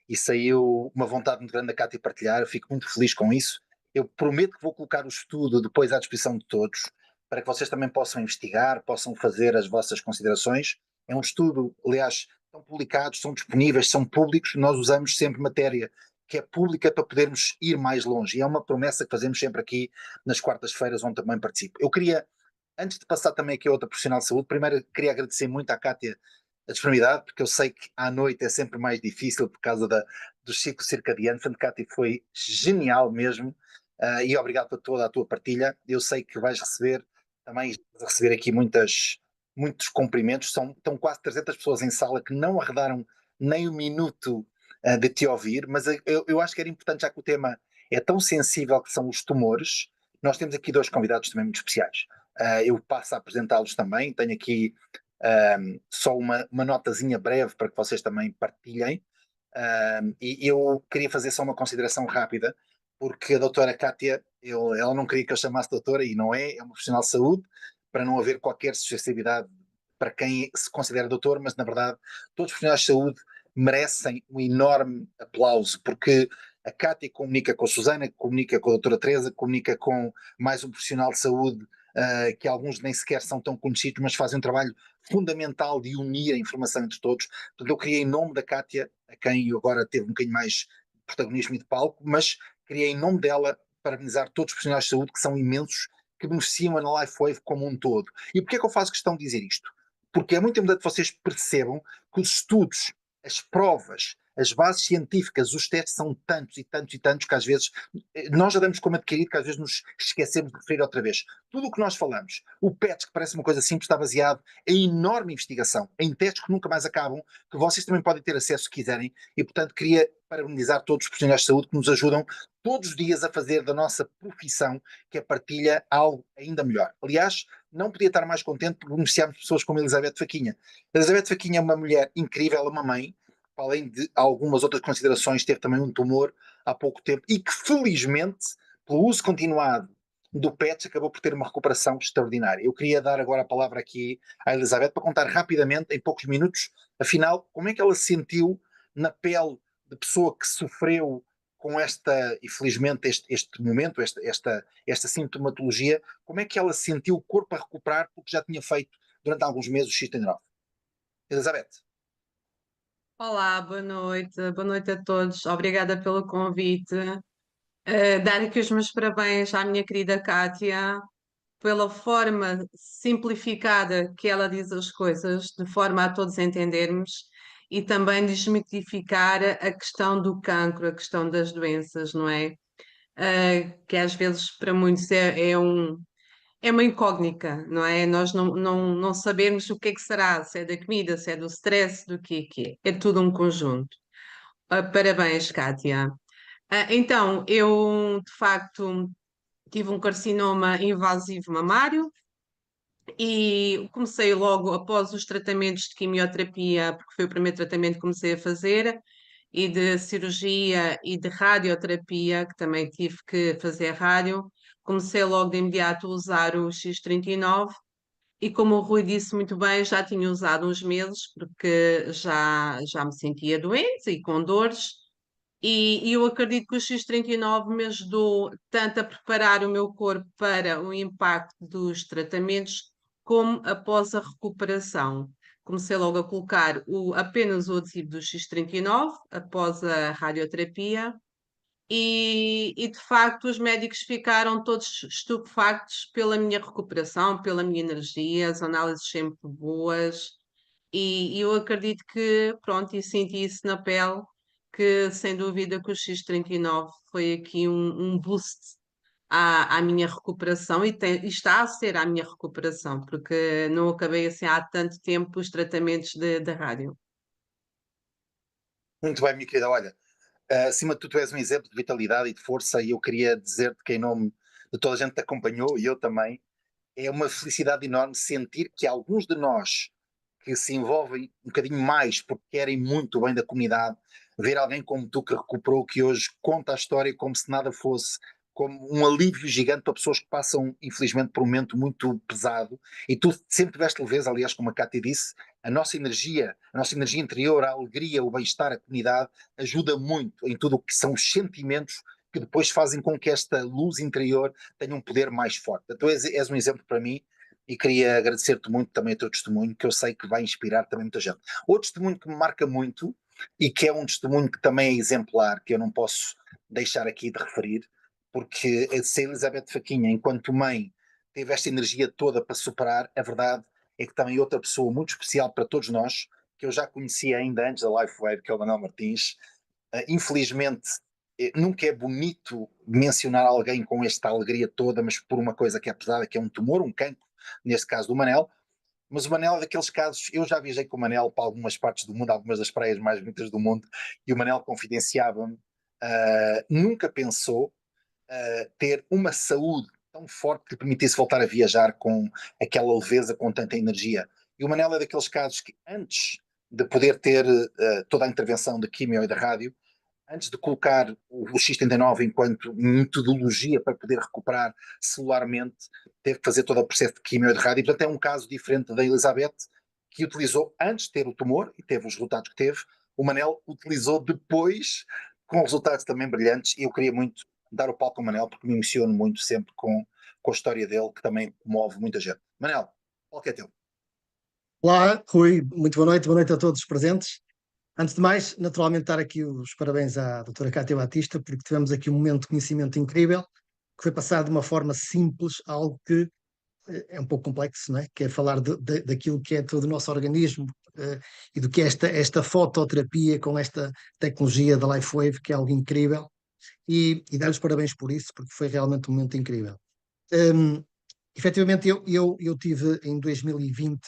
e saiu uma vontade muito grande da Cátia partilhar. Eu fico muito feliz com isso. Eu prometo que vou colocar o estudo depois à disposição de todos, para que vocês também possam investigar, possam fazer as vossas considerações. É um estudo, aliás, estão publicados, são disponíveis, são públicos. Nós usamos sempre matéria que é pública para podermos ir mais longe, e é uma promessa que fazemos sempre aqui nas quartas-feiras, onde também participo. Eu queria, antes de passar também aqui a outra profissional de saúde, primeiro queria agradecer muito à Cátia a disponibilidade, porque eu sei que à noite é sempre mais difícil por causa do ciclo circadiano. Portanto, Cátia, foi genial mesmo, e obrigado por toda a tua partilha. Eu sei que vais receber também, aqui muitos cumprimentos. Estão quase 300 pessoas em sala que não arredaram nem um minuto de te ouvir, mas eu acho que era importante, já que o tema é tão sensível, que são os tumores. Nós temos aqui dois convidados também muito especiais. Eu passo a apresentá-los também. Tenho aqui só uma notazinha breve para que vocês também partilhem. E eu queria fazer só uma consideração rápida, porque a doutora Cátia, ela não queria que eu chamasse doutora, e não é uma profissional de saúde, para não haver qualquer suscetibilidade para quem se considera doutor, mas na verdade todos os profissionais de saúde merecem um enorme aplauso, porque a Cátia comunica com a Susana, comunica com a doutora Teresa, comunica com mais um profissional de saúde, que alguns nem sequer são tão conhecidos, mas fazem um trabalho fundamental de unir a informação entre todos. Portanto, eu queria, em nome da Cátia, a quem agora teve um bocadinho mais de protagonismo e de palco, mas queria, em nome dela, parabenizar todos os profissionais de saúde, que são imensos, que beneficiam a LifeWave como um todo. E porquê é que eu faço questão de dizer isto? Porque é muito importante que vocês percebam que os estudos, as provas, as bases científicas, os testes são tantos e tantos e tantos, que às vezes nós já damos como adquirido, que às vezes nos esquecemos de referir outra vez. Tudo o que nós falamos, o PET, que parece uma coisa simples, está baseado em enorme investigação, em testes que nunca mais acabam, que vocês também podem ter acesso se quiserem, e portanto queria parabenizar todos os profissionais de saúde que nos ajudam todos os dias a fazer da nossa profissão, que é partilha, algo ainda melhor. Aliás, não podia estar mais contente por beneficiarmos pessoas como Elizabeth Faquinha. Elizabeth Faquinha é uma mulher incrível, ela é uma mãe, além de algumas outras considerações, teve também um tumor há pouco tempo, e que felizmente, pelo uso continuado do PET, acabou por ter uma recuperação extraordinária. Eu queria dar agora a palavra aqui à Elizabeth para contar rapidamente, em poucos minutos, afinal, como é que ela se sentiu na pele de pessoa que sofreu com esta, infelizmente, este momento, esta sintomatologia, como é que ela sentiu o corpo a recuperar porque já tinha feito durante alguns meses o X39? Elizabeth. Olá, boa noite a todos. Obrigada pelo convite. Dar aqui os meus parabéns à minha querida Kátia pela forma simplificada que ela diz as coisas, de forma a todos entendermos, e também desmitificar a questão do cancro, a questão das doenças, não é? Que às vezes para muitos é uma incógnita, não é? Nós não sabemos o que será, se é da comida, se é do stress, do que é. É tudo um conjunto. Parabéns, Kátia. Então, eu de facto tive um carcinoma invasivo mamário e comecei logo após os tratamentos de quimioterapia, porque foi o primeiro tratamento que comecei a fazer, e de cirurgia e de radioterapia, que também tive que fazer rádio. Comecei logo de imediato a usar o X39 e como o Rui disse muito bem, já tinha usado uns meses, porque já me sentia doente e com dores. E eu acredito que o X39 me ajudou tanto a preparar o meu corpo para o impacto dos tratamentos, como após a recuperação. Comecei logo a colocar apenas o adesivo do X39, após a radioterapia, e de facto os médicos ficaram todos estupefactos pela minha recuperação, pela minha energia, as análises sempre boas, e eu acredito que, pronto, e senti isso na pele, que sem dúvida que o X39 foi aqui um boost à minha recuperação e está a ser a minha recuperação, porque não acabei assim há tanto tempo os tratamentos de rádio. Muito bem, minha querida. Olha, acima de tudo, tu és um exemplo de vitalidade e de força, e eu queria dizer-te que, em nome de toda a gente que te acompanhou, e eu também, é uma felicidade enorme sentir que alguns de nós que se envolvem um bocadinho mais porque querem muito bem da comunidade, ver alguém como tu que recuperou, que hoje conta a história como se nada fosse, como um alívio gigante para pessoas que passam, infelizmente, por um momento muito pesado. E tu sempre tiveste leveza, aliás, como a Cátia disse, a nossa energia interior, a alegria, o bem-estar, a comunidade, ajuda muito em tudo o que são os sentimentos que depois fazem com que esta luz interior tenha um poder mais forte. Tu és um exemplo para mim e queria agradecer-te muito também o teu testemunho, que eu sei que vai inspirar também muita gente. Outro testemunho que me marca muito e que é um testemunho que também é exemplar, que eu não posso deixar aqui de referir, porque se a Elizabeth Faquinha, enquanto mãe, teve esta energia toda para superar, a verdade é que também outra pessoa muito especial para todos nós, que eu já conhecia ainda antes da LifeWave, que é o Manuel Martins. Infelizmente, nunca é bonito mencionar alguém com esta alegria toda, mas por uma coisa que é pesada, que é um tumor, um cancro, neste caso do Manel. Mas o Manel é daqueles casos, eu já viajei com o Manel para algumas partes do mundo, algumas das praias mais bonitas do mundo, e o Manel confidenciava-me, nunca pensou ter uma saúde tão forte que lhe permitisse voltar a viajar com aquela leveza, com tanta energia. E o Manel é daqueles casos que antes de poder ter toda a intervenção de quimio e da rádio, antes de colocar o X39 enquanto metodologia para poder recuperar celularmente, teve que fazer todo o processo de quimio e de rádio. E, portanto, é um caso diferente da Elizabeth, que utilizou antes de ter o tumor e teve os resultados que teve. O Manel utilizou depois, com resultados também brilhantes, e eu queria muito dar o palco ao Manel, porque me emociono muito sempre com a história dele, que também move muita gente. Manel, o palco é teu. Olá, Rui, muito boa noite a todos os presentes. Antes de mais, naturalmente, dar aqui os parabéns à doutora Cátia Batista, porque tivemos aqui um momento de conhecimento incrível, que foi passado de uma forma simples, algo que é um pouco complexo, não é? Que é falar daquilo que é todo o nosso organismo e do que é esta fototerapia com esta tecnologia da LifeWave, que é algo incrível, e dar os parabéns por isso, porque foi realmente um momento incrível. Efetivamente, eu tive em 2020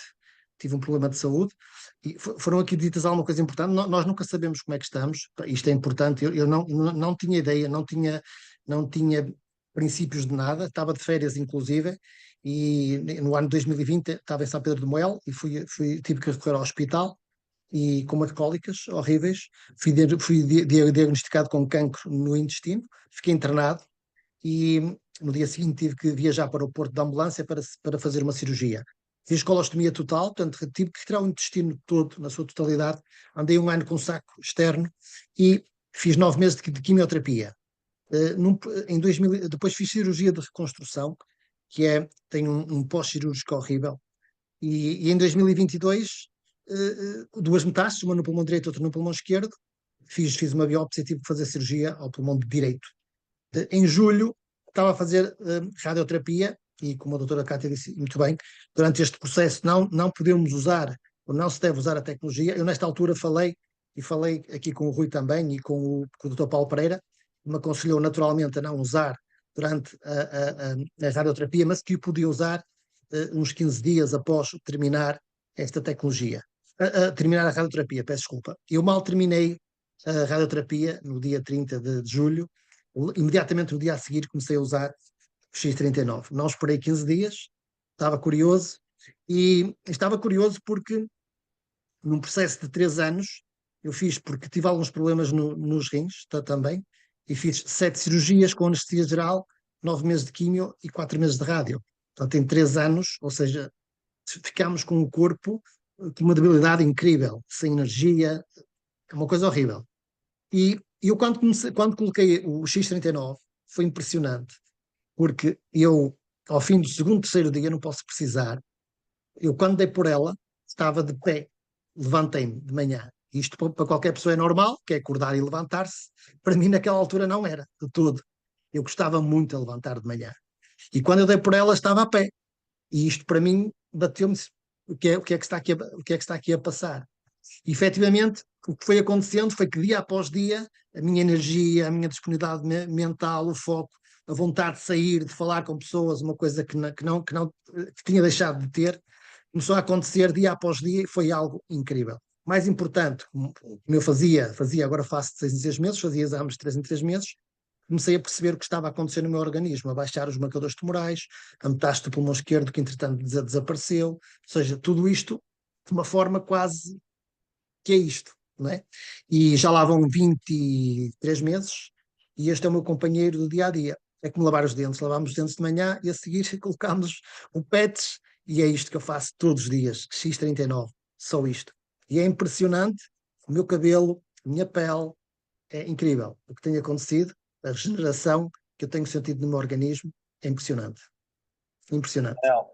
tive um problema de saúde e foram aqui ditas alguma coisa importante. Nós nunca sabemos como é que estamos, isto é importante. Eu não tinha ideia, não tinha princípios de nada, estava de férias, inclusive, e no ano de 2020 estava em São Pedro de Moel e tive que recorrer ao hospital e com umas cólicas horríveis. Fui diagnosticado com cancro no intestino, fiquei internado e no dia seguinte tive que viajar para o Porto de ambulância para fazer uma cirurgia. Fiz colostomia total, portanto tive que retirar o intestino todo, na sua totalidade. Andei um ano com um saco externo e fiz 9 meses de quimioterapia. Em 2000, depois fiz cirurgia de reconstrução, tem um pós-cirúrgico horrível. E em 2022, duas metástases, uma no pulmão direito, outra no pulmão esquerdo. Fiz uma biópsia e tive que fazer cirurgia ao pulmão direito. Em julho, estava a fazer radioterapia, e como a doutora Cátia disse muito bem, durante este processo não podemos usar, ou não se deve usar a tecnologia. Eu, nesta altura, falei aqui com o Rui também e com o doutor Paulo Pereira, que me aconselhou naturalmente a não usar durante a radioterapia, mas que o podia usar uns 15 dias após terminar esta tecnologia. Terminar a radioterapia, peço desculpa. Eu mal terminei a radioterapia, no dia 30 de julho, imediatamente no dia a seguir comecei a usar o X39. Não esperei 15 dias, estava curioso, e estava curioso porque num processo de 3 anos, eu fiz, porque tive alguns problemas nos rins também, e fiz 7 cirurgias com anestesia geral, 9 meses de químio e 4 meses de rádio. Portanto, em 3 anos, ou seja, ficámos com o corpo com uma debilidade incrível, sem energia, é uma coisa horrível. E eu, quando coloquei o X39, foi impressionante, porque eu, ao fim do segundo, terceiro dia, não posso precisar, eu, quando dei por ela, estava de pé, levantei-me de manhã. Isto para qualquer pessoa é normal, que é acordar e levantar-se. Para mim, naquela altura, não era, de todo. Eu gostava muito de levantar de manhã. E quando eu dei por ela, estava a pé. E isto, para mim, bateu-me o que é que está aqui a passar. E, efetivamente, o que foi acontecendo foi que, dia após dia, a minha energia, a minha disponibilidade mental, o foco, a vontade de sair, de falar com pessoas, uma coisa que tinha deixado de ter, começou a acontecer dia após dia e foi algo incrível. Mais importante, como eu agora faço de 6 em 6 meses, fazia exames de 3 em 3 meses, comecei a perceber o que estava a acontecer no meu organismo, a baixar os marcadores tumorais, a metástase do pulmão esquerdo, que entretanto desapareceu, ou seja, tudo isto de uma forma quase que é isto, não é? E já lá vão 23 meses e este é o meu companheiro do dia a dia. É como lavar os dentes, lavamos os dentes de manhã e a seguir colocamos o PETS e é isto que eu faço todos os dias, X39, só isto. E é impressionante, o meu cabelo, a minha pele, é incrível o que tem acontecido, a regeneração que eu tenho sentido no meu organismo é impressionante. Impressionante. Não.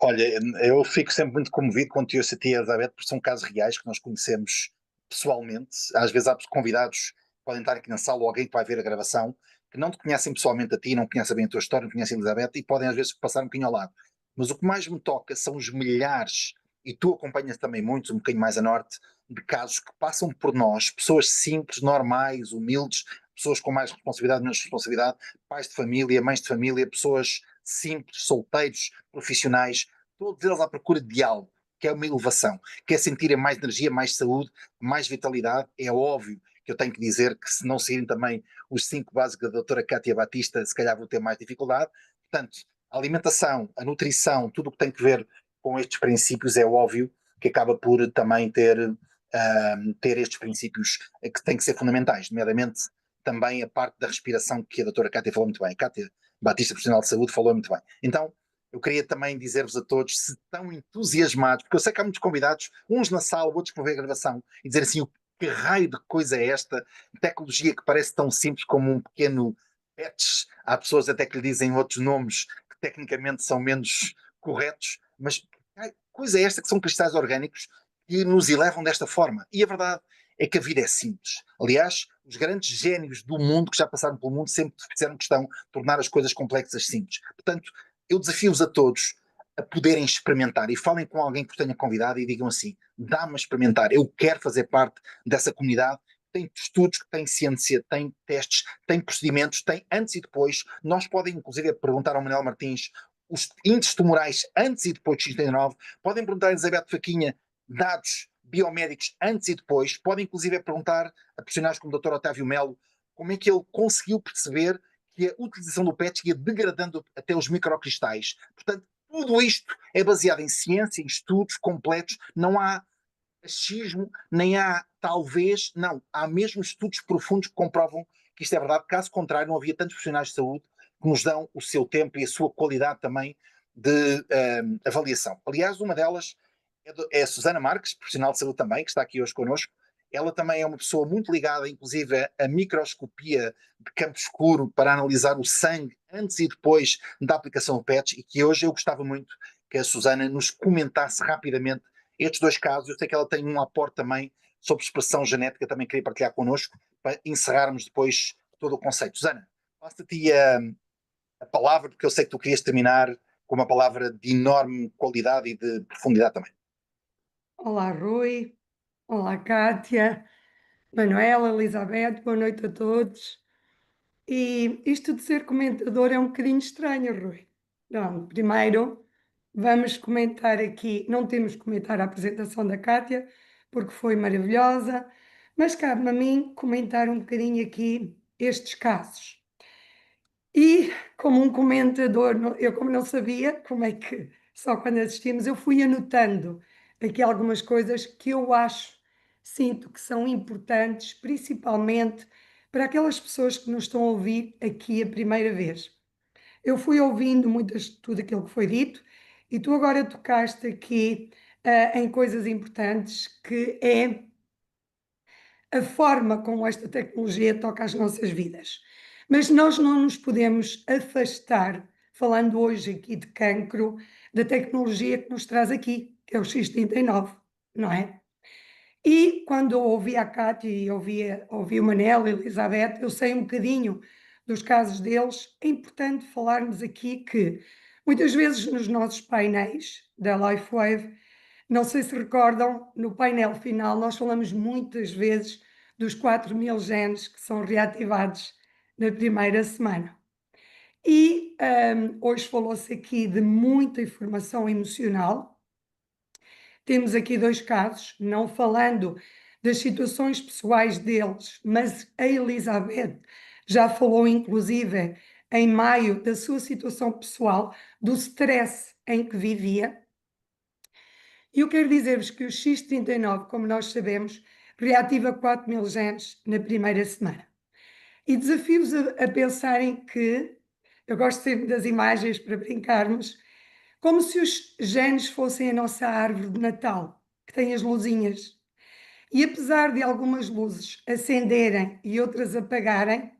Olha, eu fico sempre muito comovido quando te ouço a ti e a Elizabeth, porque são casos reais que nós conhecemos pessoalmente. Às vezes há convidados que podem estar aqui na sala ou alguém que vai ver a gravação que não te conhecem pessoalmente a ti, não conhecem bem a tua história, não conhecem a Elizabeth e podem às vezes passar um bocadinho ao lado. Mas o que mais me toca são os milhares, e tu acompanhas também muitos, um bocadinho mais a norte, de casos que passam por nós, pessoas simples, normais, humildes, pessoas com mais responsabilidade, menos responsabilidade, pais de família, mães de família, pessoas simples, solteiros, profissionais, todos eles à procura de algo, que é uma elevação, que é sentirem mais energia, mais saúde, mais vitalidade. É óbvio que eu tenho que dizer que se não saírem também os 5 básicos da doutora Cátia Batista, se calhar vou ter mais dificuldade. Portanto, a alimentação, a nutrição, tudo o que tem que ver com estes princípios é óbvio que acaba por também ter estes princípios que têm que ser fundamentais, nomeadamente também a parte da respiração que a doutora Cátia falou muito bem. A Cátia Batista, profissional de saúde, falou muito bem. Então, eu queria também dizer-vos a todos, se estão entusiasmados, porque eu sei que há muitos convidados, uns na sala, outros que vão ver a gravação, e dizer assim, que raio de coisa é esta? Tecnologia que parece tão simples como um pequeno patch. Há pessoas até que lhe dizem outros nomes que tecnicamente são menos corretos, mas que coisa é esta que são cristais orgânicos que nos elevam desta forma? E a verdade é que a vida é simples. Aliás, os grandes génios do mundo que já passaram pelo mundo sempre fizeram questão de tornar as coisas complexas simples. Portanto, eu desafio-vos a todos a poderem experimentar e falem com alguém que vos tenha convidado e digam assim, dá-me a experimentar, eu quero fazer parte dessa comunidade. Tem estudos, tem ciência, tem testes, tem procedimentos, tem antes e depois. Nós podem inclusive perguntar ao Manuel Martins os índices tumorais antes e depois de X39, podem perguntar a Elizabeth Faquinha dados biomédicos antes e depois, podem inclusive perguntar a profissionais como o Dr. Otávio Melo como é que ele conseguiu perceber que a utilização do PET ia degradando até os microcristais. Portanto, tudo isto é baseado em ciência, em estudos completos, não há achismo, nem há talvez, não, há mesmo estudos profundos que comprovam que isto é verdade, caso contrário não havia tantos profissionais de saúde que nos dão o seu tempo e a sua qualidade também de avaliação. Aliás, uma delas é a Susana Marques, profissional de saúde também, que está aqui hoje connosco, Ela também é uma pessoa muito ligada, inclusive, à microscopia de campo escuro para analisar o sangue antes e depois da aplicação do patch, e que hoje eu gostava muito que a Susana nos comentasse rapidamente estes dois casos. Eu sei que ela tem um aporte também sobre expressão genética, também queria partilhar connosco, para encerrarmos depois todo o conceito. Susana, passo-te a palavra, porque eu sei que tu querias terminar com uma palavra de enorme qualidade e de profundidade também. Olá, Rui. Olá, Kátia, Manuela, Elizabeth, boa noite a todos. E isto de ser comentador é um bocadinho estranho, Rui. Não, primeiro, vamos comentar aqui, não temos que comentar a apresentação da Kátia, porque foi maravilhosa, mas cabe-me a mim comentar um bocadinho aqui estes casos. E como um comentador, eu como não sabia como é que, só quando assistimos, eu fui anotando aqui algumas coisas que eu sinto que são importantes, principalmente para aquelas pessoas que nos estão a ouvir aqui a primeira vez. Eu fui ouvindo tudo aquilo que foi dito e tu agora tocaste aqui em coisas importantes, que é a forma como esta tecnologia toca as nossas vidas. Mas nós não nos podemos afastar, falando hoje aqui de cancro, da tecnologia que nos traz aqui, que é o X39, não é? E quando eu ouvi a Cátia e ouvi o Manel e a Elizabeth, eu sei um bocadinho dos casos deles. É importante falarmos aqui que muitas vezes nos nossos painéis da LifeWave, não sei se recordam, no painel final nós falamos muitas vezes dos 4.000 genes que são reativados na primeira semana. E hoje falou-se aqui de muita informação emocional. Temos aqui dois casos, não falando das situações pessoais deles, mas a Elizabeth já falou, inclusive, em maio, da sua situação pessoal, do stress em que vivia. E eu quero dizer-vos que o X39, como nós sabemos, reativa 4.000 genes na primeira semana. E desafio-vos a pensarem que, eu gosto sempre das imagens para brincarmos, como se os genes fossem a nossa árvore de Natal, que tem as luzinhas. E apesar de algumas luzes acenderem e outras apagarem,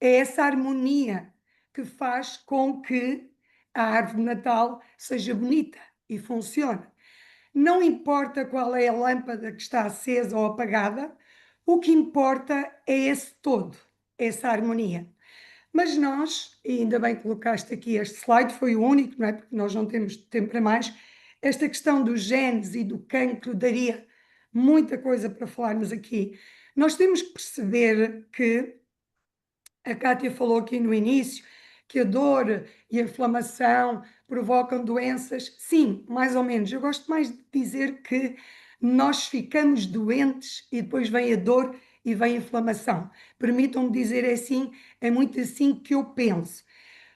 é essa harmonia que faz com que a árvore de Natal seja bonita e funcione. Não importa qual é a lâmpada que está acesa ou apagada, o que importa é esse todo, essa harmonia. Mas nós, e ainda bem que colocaste aqui este slide, foi o único, não é? Porque nós não temos tempo para mais, esta questão dos genes e do cancro daria muita coisa para falarmos aqui. Nós temos que perceber que, a Kátia falou aqui no início, que a dor e a inflamação provocam doenças. Sim, mais ou menos. Eu gosto mais de dizer que nós ficamos doentes e depois vem a dor e vem a inflamação. Permitam-me dizer assim, é muito assim que eu penso.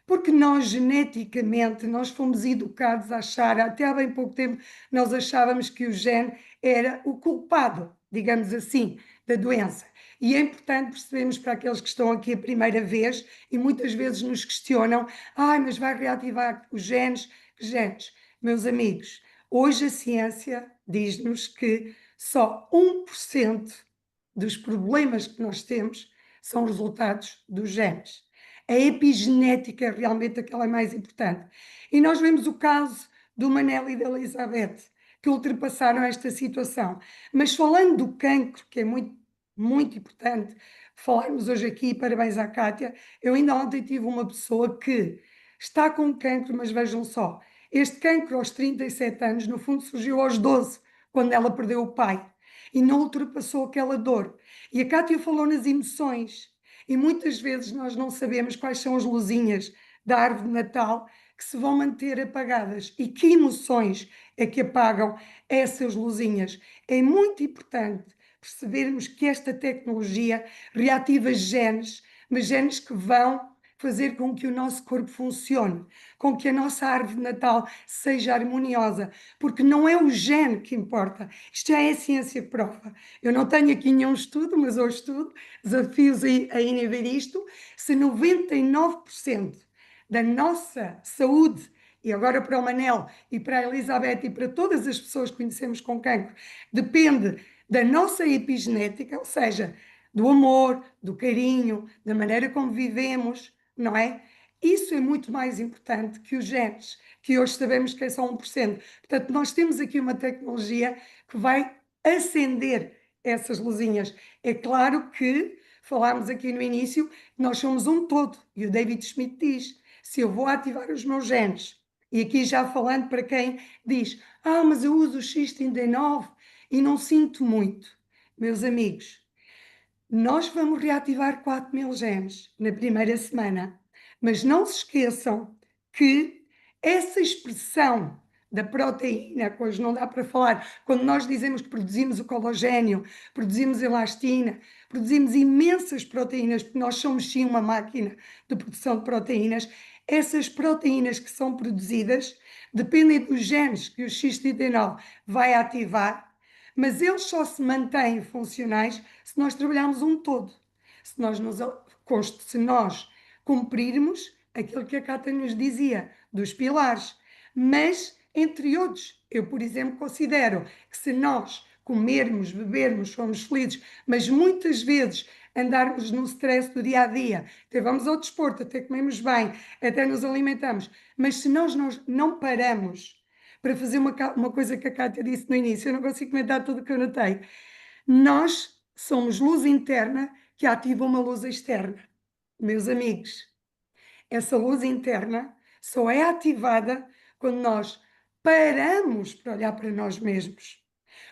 Porque nós, geneticamente, nós fomos educados a achar, até há bem pouco tempo, nós achávamos que o gene era o culpado, digamos assim, da doença. E é importante percebermos para aqueles que estão aqui a primeira vez e muitas vezes nos questionam, mas vai reativar os genes? Que genes? Meus amigos, hoje a ciência diz-nos que só 1% dos problemas que nós temos são resultados dos genes. A epigenética é realmente aquela mais importante. E nós vemos o caso do Manel e da Elizabeth, que ultrapassaram esta situação. Mas falando do cancro, que é muito, muito importante falarmos hoje aqui, parabéns à Kátia, eu ainda ontem tive uma pessoa que está com cancro, mas vejam só, este cancro aos 37 anos, no fundo surgiu aos 12, quando ela perdeu o pai, e não ultrapassou aquela dor. E a Kátia falou nas emoções, e muitas vezes nós não sabemos quais são as luzinhas da árvore de Natal que se vão manter apagadas e que emoções é que apagam essas luzinhas. É muito importante percebermos que esta tecnologia reativa genes, mas genes que vão fazer com que o nosso corpo funcione, com que a nossa árvore de Natal seja harmoniosa, porque não é o gene que importa, isto já é a ciência que prova. Eu não tenho aqui nenhum estudo, mas eu estudo, desafios a irem ver isto, se 99% da nossa saúde, e agora para o Manel e para a Elizabeth e para todas as pessoas que conhecemos com cancro, depende da nossa epigenética, ou seja, do amor, do carinho, da maneira como vivemos, não é? Isso é muito mais importante que os genes, que hoje sabemos que é só 1%. Portanto, nós temos aqui uma tecnologia que vai acender essas luzinhas. É claro que falámos aqui no início, nós somos um todo, e o David Schmidt diz: se eu vou ativar os meus genes, e aqui já falando para quem diz, mas eu uso o X39 e não sinto muito. Meus amigos, nós vamos reativar 4.000 genes na primeira semana, mas não se esqueçam que essa expressão da proteína, que hoje não dá para falar, quando nós dizemos que produzimos o colagênio, produzimos elastina, produzimos imensas proteínas, porque nós somos sim uma máquina de produção de proteínas, essas proteínas que são produzidas dependem dos genes que o X39 vai ativar, mas eles só se mantêm funcionais se nós trabalharmos um todo, se nós cumprirmos aquilo que a Cátia nos dizia, dos pilares. Mas, entre outros, eu, por exemplo, considero que se nós comermos, bebermos, somos felizes, mas muitas vezes andarmos no stress do dia a dia, até vamos ao desporto, até comemos bem, até nos alimentamos, mas se nós não paramos para fazer uma coisa que a Cátia disse no início, eu não consigo comentar tudo o que eu notei. Nós somos luz interna que ativa uma luz externa. Meus amigos, essa luz interna só é ativada quando nós paramos para olhar para nós mesmos.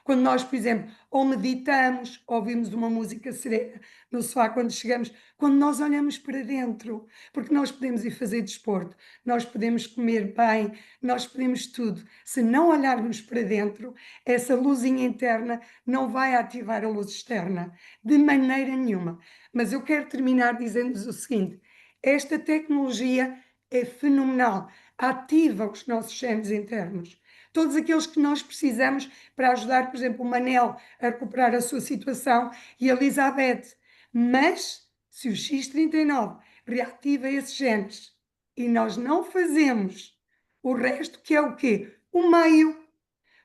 Quando nós, por exemplo, ou meditamos, ouvimos uma música serena no sofá quando chegamos, quando nós olhamos para dentro, porque nós podemos ir fazer desporto, nós podemos comer bem, nós podemos tudo. Se não olharmos para dentro, essa luzinha interna não vai ativar a luz externa, de maneira nenhuma. Mas eu quero terminar dizendo-vos o seguinte: esta tecnologia é fenomenal, ativa os nossos genes internos. Todos aqueles que nós precisamos para ajudar, por exemplo, o Manel a recuperar a sua situação e a Elizabeth. Mas, se o X39 reativa esses genes e nós não fazemos o resto, que é o quê? O meio.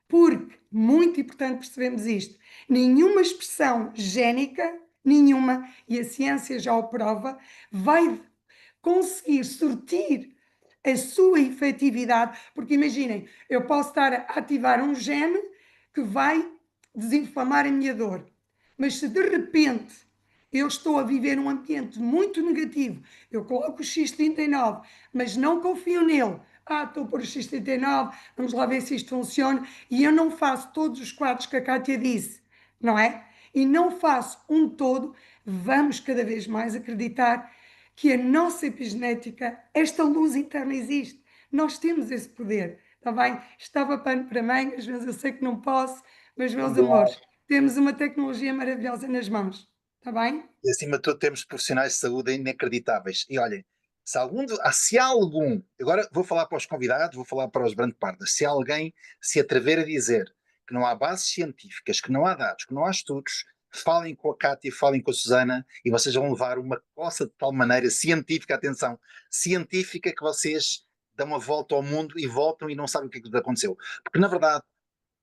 Porque, muito importante percebermos isto, nenhuma expressão génica, nenhuma, e a ciência já o prova, vai conseguir surtir a sua efetividade, porque imaginem, eu posso estar a ativar um gene que vai desinflamar a minha dor, mas se de repente eu estou a viver um ambiente muito negativo, eu coloco o X39, mas não confio nele, estou a pôr o X39, vamos lá ver se isto funciona, e eu não faço todos os quadros que a Cátia disse, não é? E não faço um todo, vamos cada vez mais acreditar que a nossa epigenética, esta luz interna existe. Nós temos esse poder, está bem? Estava pano para mangas, mas eu sei que não posso. Mas, meus amores, temos uma tecnologia maravilhosa nas mãos, está bem? E acima de tudo temos profissionais de saúde inacreditáveis. E olhem, se há algum, agora vou falar para os convidados, vou falar para os branco-pardas, se alguém se atrever a dizer que não há bases científicas, que não há dados, que não há estudos, falem com a Cátia, falem com a Susana e vocês vão levar uma coça de tal maneira científica, atenção, científica, que vocês dão uma volta ao mundo e voltam e não sabem o que é que aconteceu. Porque na verdade,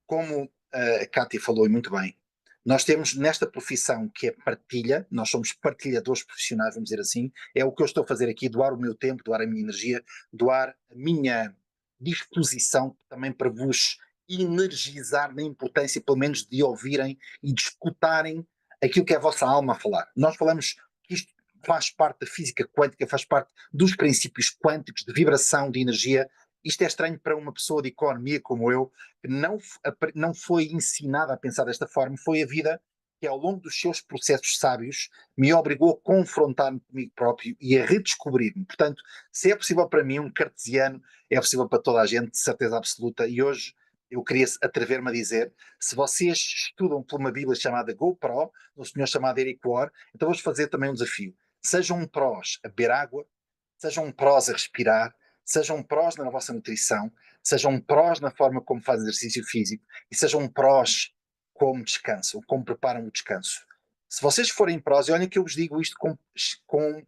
como a Cátia falou muito bem, nós temos nesta profissão que é partilha, nós somos partilhadores profissionais, vamos dizer assim, é o que eu estou a fazer aqui, doar o meu tempo, doar a minha energia, doar a minha disposição também para vos energizar na importância, pelo menos, de ouvirem e de escutarem aquilo que é a vossa alma a falar. Nós falamos que isto faz parte da física quântica, faz parte dos princípios quânticos de vibração, de energia. Isto é estranho para uma pessoa de economia como eu, que não foi ensinada a pensar desta forma. Foi a vida que, ao longo dos seus processos sábios, me obrigou a confrontar-me comigo próprio e a redescobrir-me. Portanto, se é possível para mim, um cartesiano, é possível para toda a gente, de certeza absoluta. E hoje eu queria atrever-me a dizer: se vocês estudam por uma Bíblia chamada GoPro, um senhor chamado Eric Ward, então vou-vos fazer também um desafio. Sejam prós a beber água, sejam prós a respirar, sejam prós na vossa nutrição, sejam prós na forma como fazem exercício físico e sejam prós como descansam, como preparam o descanso. Se vocês forem prós, e olhem que eu vos digo isto com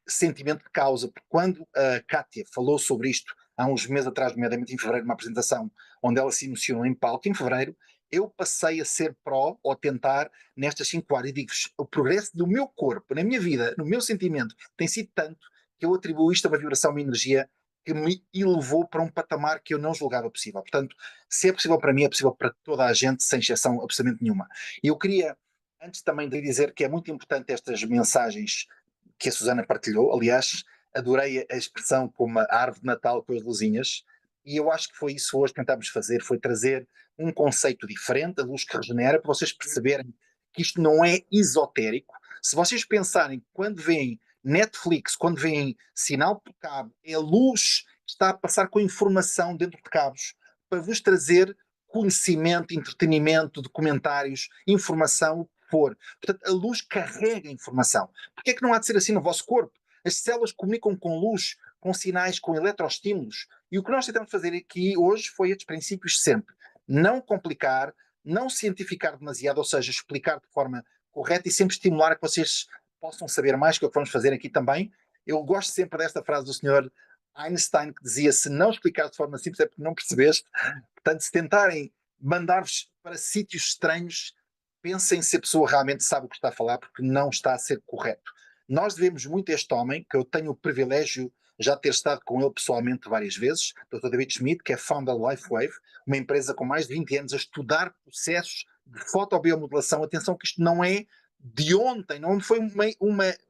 sentimento de causa, porque quando a Cátia falou sobre isto há uns meses atrás, nomeadamente em fevereiro, numa apresentação onde ela se emocionou em palco, em fevereiro, eu passei a ser pró ou tentar nestas 5 áreas. E digo-vos, o progresso do meu corpo, na minha vida, no meu sentimento, tem sido tanto que eu atribuo isto a uma vibração, uma energia que me elevou para um patamar que eu não julgava possível. Portanto, se é possível para mim, é possível para toda a gente, sem exceção absolutamente nenhuma. E eu queria, antes também de dizer que é muito importante estas mensagens que a Susana partilhou, aliás, adorei a expressão como a árvore de Natal com as luzinhas, e eu acho que foi isso hoje que tentámos fazer, foi trazer um conceito diferente, a luz que regenera, para vocês perceberem que isto não é esotérico. Se vocês pensarem, quando veem Netflix, quando veem sinal por cabo, é a luz que está a passar com informação dentro de cabos para vos trazer conhecimento, entretenimento, documentários, informação, o que for. Portanto, a luz carrega informação. Porquê é que não há de ser assim no vosso corpo? As células comunicam com luz, com sinais, com eletroestímulos. E o que nós tentamos fazer aqui hoje foi estes princípios sempre. Não complicar, não cientificar demasiado, ou seja, explicar de forma correta e sempre estimular a que vocês possam saber mais, que é o que vamos fazer aqui também. Eu gosto sempre desta frase do senhor Einstein, que dizia: se não explicar de forma simples é porque não percebeste. Portanto, se tentarem mandar-vos para sítios estranhos, pensem se a pessoa realmente sabe o que está a falar, porque não está a ser correto. Nós devemos muito a este homem, que eu tenho o privilégio já de ter estado com ele pessoalmente várias vezes, Dr. David Schmidt, que é founder da LifeWave, uma empresa com mais de 20 anos a estudar processos de fotobiomodulação. Atenção que isto não é de ontem, não foi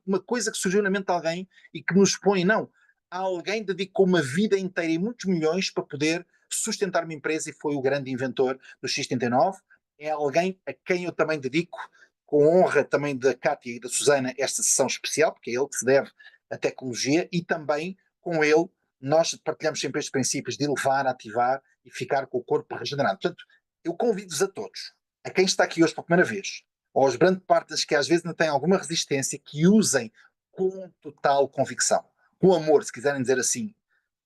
uma coisa que surgiu na mente de alguém e que nos põe, não. Alguém dedicou uma vida inteira e muitos milhões para poder sustentar uma empresa e foi o grande inventor do X39. É alguém a quem eu também dedico, com honra também da Kátia e da Susana, esta sessão especial, porque é ele que se deve a tecnologia, e também com ele nós partilhamos sempre estes princípios de elevar, ativar e ficar com o corpo regenerado. Portanto, eu convido-vos a todos, a quem está aqui hoje pela primeira vez, ou aos brand partners que às vezes não têm alguma resistência, que usem com total convicção, com amor, se quiserem dizer assim,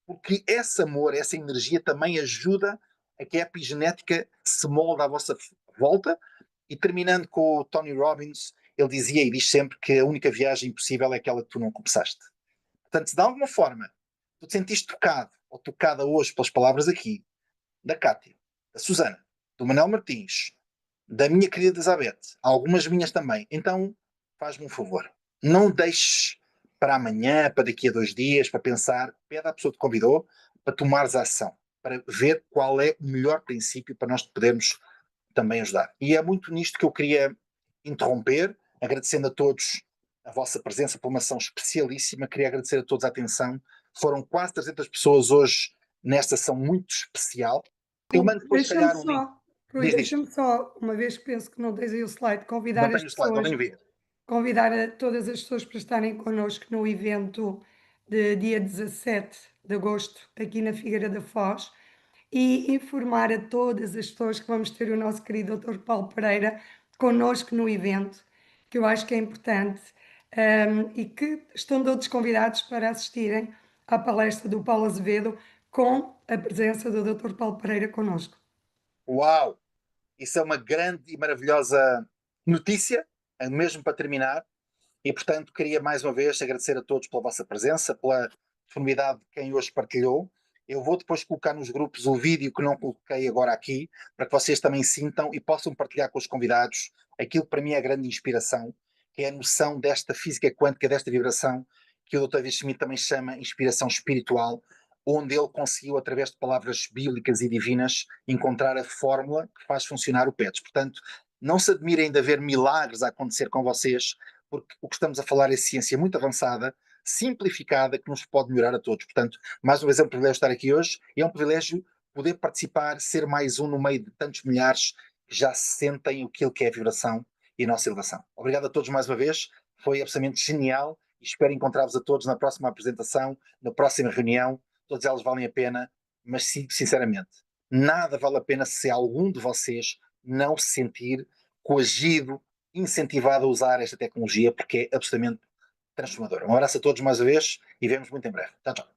porque esse amor, essa energia também ajuda a que a epigenética se molde à vossa volta. E terminando com o Tony Robbins, ele dizia e diz sempre que a única viagem possível é aquela que tu não começaste. Portanto, se de alguma forma tu te sentiste tocado ou tocada hoje pelas palavras aqui, da Kátia, da Susana, do Manuel Martins, da minha querida Elizabeth, algumas minhas também, então faz-me um favor. Não deixes para amanhã, para daqui a 2 dias, para pensar, pede à pessoa que te convidou para tomares a ação, para ver qual é o melhor princípio para nós te podermos também ajudar. E é muito nisto que eu queria interromper, agradecendo a todos a vossa presença por uma ação especialíssima, queria agradecer a todos a atenção. Foram quase 300 pessoas hoje nesta ação muito especial. Eu mando depois, se Deixa-me calhar, um link. só, Rui, deixa-me só, uma vez que penso que não tens aí o slide, Não convidar as tenho o slide, não pessoas, tenho ver. convidar a todas as pessoas para estarem connosco no evento de dia 17 de agosto, aqui na Figueira da Foz, e informar a todas as pessoas que vamos ter o nosso querido Dr. Paulo Pereira connosco no evento, que eu acho que é importante, e que estão todos convidados para assistirem à palestra do Paulo Azevedo com a presença do Dr. Paulo Pereira connosco. Uau! Isso é uma grande e maravilhosa notícia, mesmo para terminar. E, portanto, queria mais uma vez agradecer a todos pela vossa presença, pela disponibilidade de quem hoje partilhou. Eu vou depois colocar nos grupos o vídeo que não coloquei agora aqui, para que vocês também sintam e possam partilhar com os convidados aquilo que para mim é a grande inspiração, que é a noção desta física quântica, desta vibração, que o Dr. David Schmidt também chama inspiração espiritual, onde ele conseguiu, através de palavras bíblicas e divinas, encontrar a fórmula que faz funcionar o PETS. Portanto, não se admirem de haver milagres a acontecer com vocês, porque o que estamos a falar é ciência muito avançada, simplificada, que nos pode melhorar a todos. Portanto, mais uma vez é um privilégio estar aqui hoje e é um privilégio poder participar, ser mais um no meio de tantos milhares que já sentem aquilo que é a vibração e a nossa elevação. Obrigado a todos mais uma vez, foi absolutamente genial e espero encontrar-vos a todos na próxima apresentação, na próxima reunião. Todas elas valem a pena, mas sim, sinceramente, nada vale a pena se algum de vocês não se sentir coagido, incentivado a usar esta tecnologia, porque é absolutamente transformadora. Um abraço a todos mais uma vez e vemos muito em breve. Tchau, tchau.